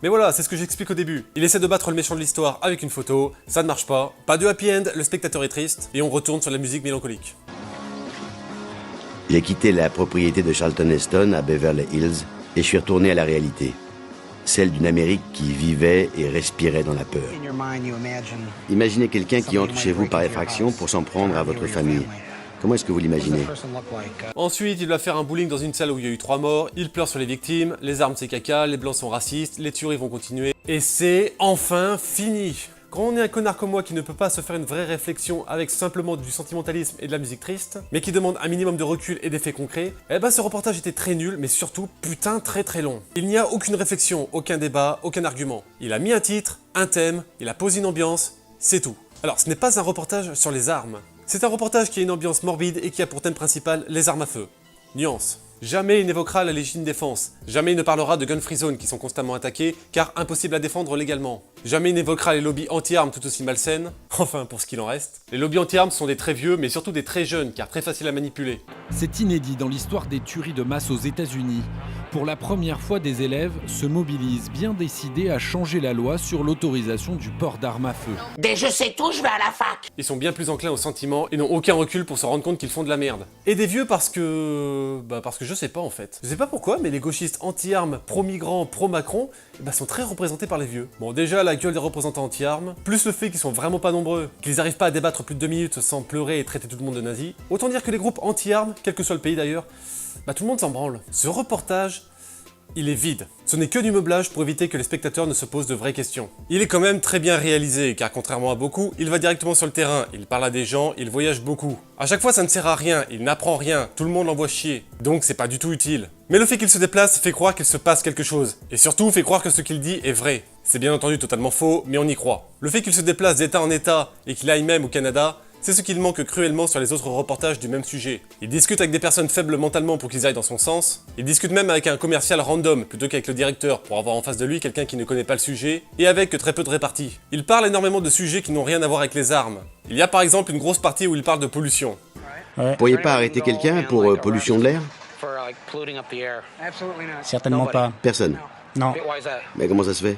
Mais voilà, c'est ce que j'explique au début. Il essaie de battre le méchant de l'histoire avec une photo, ça ne marche pas. Pas de happy end, le spectateur est triste, et on retourne sur la musique mélancolique. J'ai quitté la propriété de Charlton Heston à Beverly Hills et je suis retourné à la réalité. Celle d'une Amérique qui vivait et respirait dans la peur. Imaginez quelqu'un qui entre chez vous par effraction pour s'en prendre à votre famille. Comment est-ce que vous l'imaginez? Ensuite, il va faire un bowling dans une salle où il y a eu 3 morts, il pleure sur les victimes, les armes c'est caca, les blancs sont racistes, les tueries vont continuer, et c'est enfin fini. Quand on est un connard comme moi qui ne peut pas se faire une vraie réflexion avec simplement du sentimentalisme et de la musique triste, mais qui demande un minimum de recul et d'effets concrets, eh ben ce reportage était très nul, mais surtout putain très long. Il n'y a aucune réflexion, aucun débat, aucun argument. Il a mis un titre, un thème, il a posé une ambiance, c'est tout. Alors ce n'est pas un reportage sur les armes. C'est un reportage qui a une ambiance morbide et qui a pour thème principal les armes à feu. Nuance. Jamais il n'évoquera la légitime défense. Jamais il ne parlera de gun free zone qui sont constamment attaqués, car impossible à défendre légalement. Jamais il n'évoquera les lobbies anti-armes tout aussi malsaines, enfin pour ce qu'il en reste. Les lobbies anti-armes sont des très vieux, mais surtout des très jeunes, car très faciles à manipuler. C'est inédit dans l'histoire des tueries de masse aux États-Unis. Pour la première fois, des élèves se mobilisent bien décidés à changer la loi sur l'autorisation du port d'armes à feu. Dès je sais tout, je vais à la fac. Ils sont bien plus enclins au sentiment et n'ont aucun recul pour se rendre compte qu'ils font de la merde. Et des vieux parce que je sais pas en fait. Je sais pas pourquoi, mais les gauchistes anti-armes, pro-migrants, pro-Macron, sont très représentés par les vieux. Bon, déjà la gueule des représentants anti-armes, plus le fait qu'ils sont vraiment pas nombreux, qu'ils arrivent pas à débattre plus de 2 minutes sans pleurer et traiter tout le monde de nazi. Autant dire que les groupes anti-armes, quel que soit le pays d'ailleurs, tout le monde s'en branle. Ce reportage, il est vide. Ce n'est que du meublage pour éviter que les spectateurs ne se posent de vraies questions. Il est quand même très bien réalisé, car contrairement à beaucoup, il va directement sur le terrain, il parle à des gens, il voyage beaucoup. À chaque fois ça ne sert à rien, il n'apprend rien, tout le monde l'envoie chier, donc c'est pas du tout utile. Mais le fait qu'il se déplace fait croire qu'il se passe quelque chose, et surtout fait croire que ce qu'il dit est vrai. C'est bien entendu totalement faux, mais on y croit. Le fait qu'il se déplace d'état en état, et qu'il aille même au Canada, c'est ce qu'il manque cruellement sur les autres reportages du même sujet. Il discute avec des personnes faibles mentalement pour qu'ils aillent dans son sens, il discute même avec un commercial random plutôt qu'avec le directeur pour avoir en face de lui quelqu'un qui ne connaît pas le sujet, et avec très peu de répartie. Il parle énormément de sujets qui n'ont rien à voir avec les armes. Il y a par exemple une grosse partie où il parle de pollution. Vous pourriez pas arrêter quelqu'un pour pollution de l'air? Certainement pas. Personne? Non. Mais comment ça se fait?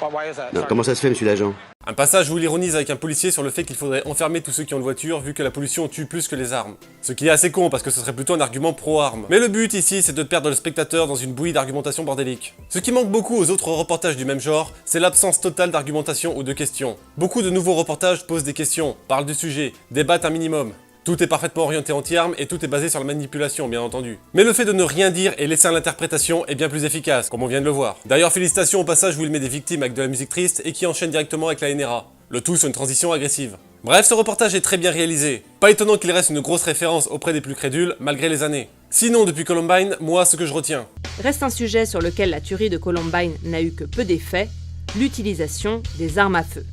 Non, comment ça se fait, monsieur l'agent? Un passage où il ironise avec un policier sur le fait qu'il faudrait enfermer tous ceux qui ont une voiture vu que la pollution tue plus que les armes. Ce qui est assez con parce que ce serait plutôt un argument pro-armes. Mais le but ici c'est de perdre le spectateur dans une bouillie d'argumentation bordélique. Ce qui manque beaucoup aux autres reportages du même genre, c'est l'absence totale d'argumentation ou de questions. Beaucoup de nouveaux reportages posent des questions, parlent du sujet, débattent un minimum. Tout est parfaitement orienté anti-armes et tout est basé sur la manipulation, bien entendu. Mais le fait de ne rien dire et laisser à l'interprétation est bien plus efficace, comme on vient de le voir. D'ailleurs, félicitations au passage où il met des victimes avec de la musique triste et qui enchaîne directement avec la NRA. Le tout sur une transition agressive. Bref, ce reportage est très bien réalisé. Pas étonnant qu'il reste une grosse référence auprès des plus crédules, malgré les années. Sinon, depuis Columbine, moi, ce que je retiens. Reste un sujet sur lequel la tuerie de Columbine n'a eu que peu d'effet, l'utilisation des armes à feu.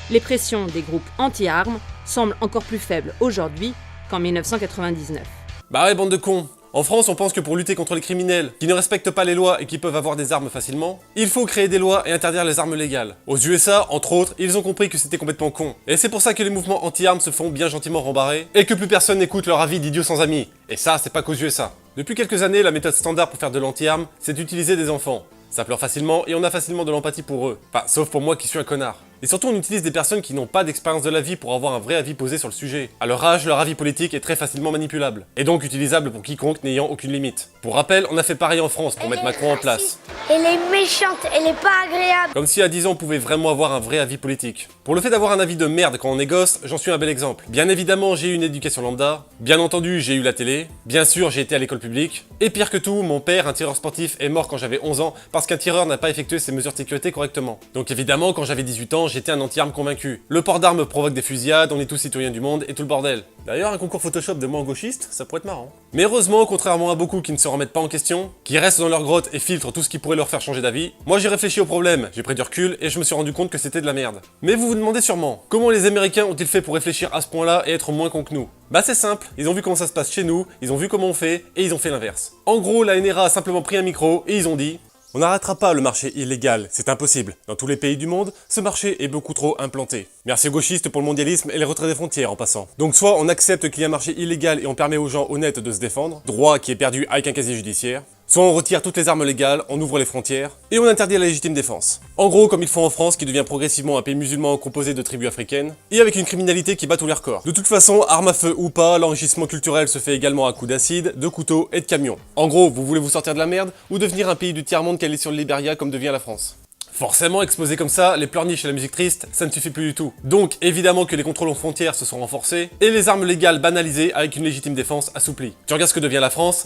Les pressions des groupes anti-armes semblent encore plus faibles aujourd'hui qu'en 1999. Bah ouais, bande de cons. En France, on pense que pour lutter contre les criminels qui ne respectent pas les lois et qui peuvent avoir des armes facilement, il faut créer des lois et interdire les armes légales. Aux USA, entre autres, ils ont compris que c'était complètement con. Et c'est pour ça que les mouvements anti-armes se font bien gentiment rembarrer et que plus personne n'écoute leur avis d'idiots sans amis. Et ça, c'est pas qu'aux USA. Depuis quelques années, la méthode standard pour faire de l'anti-armes, c'est d'utiliser des enfants. Ça pleure facilement et on a facilement de l'empathie pour eux. Enfin, sauf pour moi qui suis un connard. Et surtout, on utilise des personnes qui n'ont pas d'expérience de la vie pour avoir un vrai avis posé sur le sujet. À leur âge, leur avis politique est très facilement manipulable. Et donc utilisable pour quiconque n'ayant aucune limite. Pour rappel, on a fait pareil en France pour mettre Macron en place. Elle est méchante, elle est pas agréable. Comme si à 10 ans on pouvait vraiment avoir un vrai avis politique. Pour le fait d'avoir un avis de merde quand on est gosse, j'en suis un bel exemple. Bien évidemment, j'ai eu une éducation lambda. Bien entendu, j'ai eu la télé. Bien sûr, j'ai été à l'école publique. Et pire que tout, mon père, un tireur sportif, est mort quand j'avais 11 ans parce qu'un tireur n'a pas effectué ses mesures de sécurité correctement. Donc évidemment, quand j'avais 18 ans, enfant, j'étais un anti-armes convaincu. Le port d'armes provoque des fusillades, on est tous citoyens du monde et tout le bordel. D'ailleurs, un concours Photoshop de moi en gauchiste, ça pourrait être marrant. Mais heureusement, contrairement à beaucoup qui ne se remettent pas en question, qui restent dans leur grotte et filtrent tout ce qui pourrait leur faire changer d'avis, moi j'ai réfléchi au problème, j'ai pris du recul et je me suis rendu compte que c'était de la merde. Mais vous vous demandez sûrement, comment les Américains ont-ils fait pour réfléchir à ce point-là et être moins cons que nous? Bah c'est simple, ils ont vu comment ça se passe chez nous, ils ont vu comment on fait, et ils ont fait l'inverse. En gros, la NRA a simplement pris un micro et ils ont dit: on n'arrêtera pas le marché illégal, c'est impossible. Dans tous les pays du monde, ce marché est beaucoup trop implanté. Merci aux gauchistes pour le mondialisme et les retraits des frontières en passant. Donc soit on accepte qu'il y a un marché illégal et on permet aux gens honnêtes de se défendre, droit qui est perdu avec un casier judiciaire, soit on retire toutes les armes légales, on ouvre les frontières, et on interdit la légitime défense. En gros, comme ils font en France, qui devient progressivement un pays musulman composé de tribus africaines, et avec une criminalité qui bat tous les records. De toute façon, armes à feu ou pas, l'enrichissement culturel se fait également à coups d'acide, de couteaux et de camions. En gros, vous voulez vous sortir de la merde, ou devenir un pays du tiers-monde calé sur le Libéria comme devient la France. Forcément, exposé comme ça, les pleurniches et la musique triste, ça ne suffit plus du tout. Donc, évidemment que les contrôles aux frontières se sont renforcés, et les armes légales banalisées avec une légitime défense assouplie. Tu regardes ce que devient la France,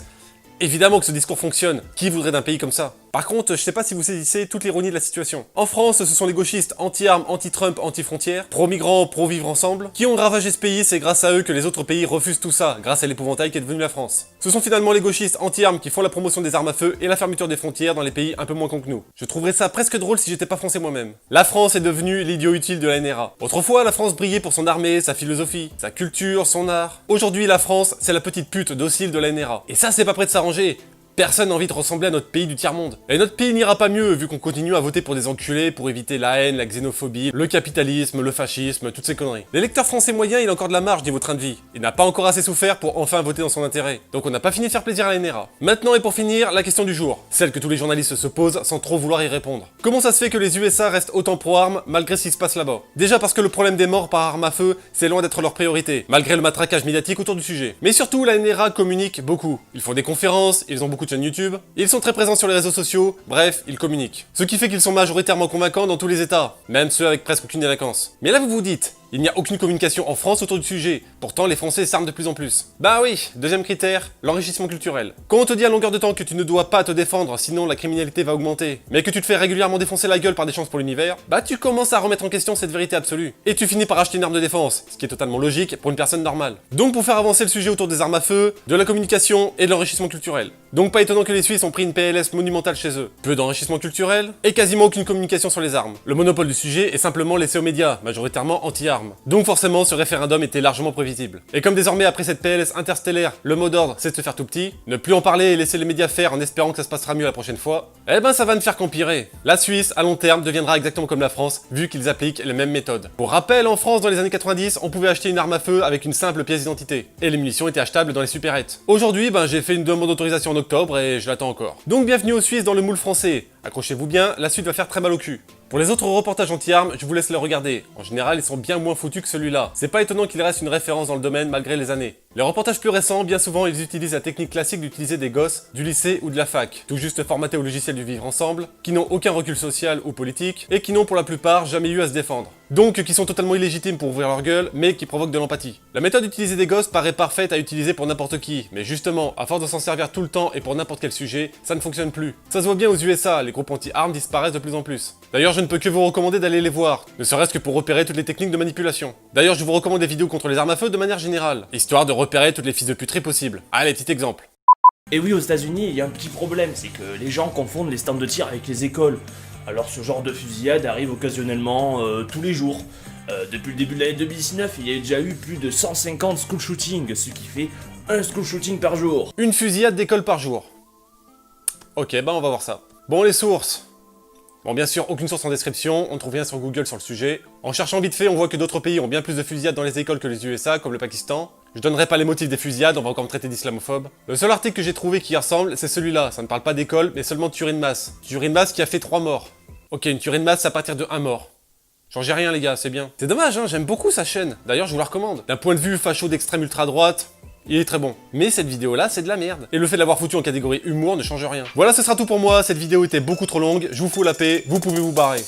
évidemment que ce discours fonctionne. Qui voudrait d'un pays comme ça? Par contre, je sais pas si vous saisissez toute l'ironie de la situation. En France, ce sont les gauchistes anti-armes, anti-Trump, anti-frontières, pro-migrants, pro-vivre ensemble, qui ont ravagé ce pays, c'est grâce à eux que les autres pays refusent tout ça, grâce à l'épouvantail qui est devenu la France. Ce sont finalement les gauchistes anti-armes qui font la promotion des armes à feu et la fermeture des frontières dans les pays un peu moins cons que nous. Je trouverais ça presque drôle si j'étais pas français moi-même. La France est devenue l'idiot utile de la NRA. Autrefois, la France brillait pour son armée, sa philosophie, sa culture, son art. Aujourd'hui, la France, c'est la petite pute docile de la NRA. Et ça, c'est pas prêt de s'arranger. Personne n'a envie de ressembler à notre pays du tiers-monde. Et notre pays n'ira pas mieux vu qu'on continue à voter pour des enculés pour éviter la haine, la xénophobie, le capitalisme, le fascisme, toutes ces conneries. L'électeur français moyen, il a encore de la marge niveau train de vie. Il n'a pas encore assez souffert pour enfin voter dans son intérêt. Donc on n'a pas fini de faire plaisir à la NRA. Maintenant et pour finir, la question du jour. Celle que tous les journalistes se posent sans trop vouloir y répondre. Comment ça se fait que les USA restent autant pro-armes malgré ce qui se passe là-bas? Déjà parce que le problème des morts par arme à feu, c'est loin d'être leur priorité, malgré le matraquage médiatique autour du sujet. Mais surtout, la NRA communique beaucoup. Ils font des conférences, ils ont beaucoup de chaînes YouTube, ils sont très présents sur les réseaux sociaux, bref, ils communiquent. Ce qui fait qu'ils sont majoritairement convaincants dans tous les états, même ceux avec presque aucune délinquance. Mais là vous vous dites, il n'y a aucune communication en France autour du sujet, pourtant les Français s'arment de plus en plus. Bah oui, deuxième critère, l'enrichissement culturel. Quand on te dit à longueur de temps que tu ne dois pas te défendre sinon la criminalité va augmenter, mais que tu te fais régulièrement défoncer la gueule par des chances pour l'univers, bah tu commences à remettre en question cette vérité absolue. Et tu finis par acheter une arme de défense, ce qui est totalement logique pour une personne normale. Donc pour faire avancer le sujet autour des armes à feu, de la communication et de l'enrichissement culturel. Donc pas étonnant que les Suisses ont pris une PLS monumentale chez eux. Peu d'enrichissement culturel et quasiment aucune communication sur les armes. Le monopole du sujet est simplement laissé aux médias, majoritairement anti-armes. Donc forcément ce référendum était largement prévisible. Et comme désormais après cette PLS interstellaire, le mot d'ordre c'est de se faire tout petit, ne plus en parler et laisser les médias faire en espérant que ça se passera mieux la prochaine fois, eh ben ça va ne faire qu'empirer. La Suisse, à long terme, deviendra exactement comme la France, vu qu'ils appliquent les mêmes méthodes. Pour rappel, en France, dans les années 90, on pouvait acheter une arme à feu avec une simple pièce d'identité. Et les munitions étaient achetables dans les supérettes. Aujourd'hui, ben j'ai fait une demande d'autorisation en octobre et je l'attends encore. Donc bienvenue aux Suisses dans le moule français. Accrochez-vous bien, la suite va faire très mal au cul. Pour les autres reportages anti-armes, je vous laisse les regarder. En général, ils sont bien moins foutus que celui-là. C'est pas étonnant qu'il reste une référence dans le domaine malgré les années. Les reportages plus récents, bien souvent, ils utilisent la technique classique d'utiliser des gosses du lycée ou de la fac, tout juste formatés au logiciel du vivre ensemble, qui n'ont aucun recul social ou politique, et qui n'ont pour la plupart jamais eu à se défendre. Donc qui sont totalement illégitimes pour ouvrir leur gueule, mais qui provoquent de l'empathie. La méthode d'utiliser des gosses paraît parfaite à utiliser pour n'importe qui, mais justement, à force de s'en servir tout le temps et pour n'importe quel sujet, ça ne fonctionne plus. Ça se voit bien aux USA, les groupes anti-armes disparaissent de plus en plus. D'ailleurs, je ne peux que vous recommander d'aller les voir, ne serait-ce que pour repérer toutes les techniques de manipulation. D'ailleurs, je vous recommande des vidéos contre les armes à feu de manière générale, histoire de repérer toutes les fils de puteries possibles. Allez, petit exemple. Et oui, aux États-Unis, il y a un petit problème, c'est que les gens confondent les stands de tir avec les écoles. Alors ce genre de fusillade arrive occasionnellement tous les jours. Depuis le début de l'année 2019, il y a déjà eu plus de 150 school shootings, ce qui fait un school shooting par jour. Une fusillade d'école par jour. Ok, bah on va voir ça. Bon, les sources. Bon, bien sûr, aucune source en description, on ne trouve rien sur Google sur le sujet. En cherchant vite fait, on voit que d'autres pays ont bien plus de fusillades dans les écoles que les USA, comme le Pakistan. Je donnerai pas les motifs des fusillades, on va encore me traiter d'islamophobe. Le seul article que j'ai trouvé qui y ressemble, c'est celui-là. Ça ne parle pas d'école, mais seulement de tuerie de masse. Tuerie de masse qui a fait 3 morts. Ok, une tuerie de masse à partir de 1 mort. Changez rien les gars, c'est bien. C'est dommage, hein, j'aime beaucoup sa chaîne. D'ailleurs, je vous la recommande. D'un point de vue facho d'extrême ultra-droite, il est très bon. Mais cette vidéo-là, c'est de la merde. Et le fait de l'avoir foutu en catégorie humour ne change rien. Voilà, ce sera tout pour moi. Cette vidéo était beaucoup trop longue. Je vous fous la paix. Vous pouvez vous barrer.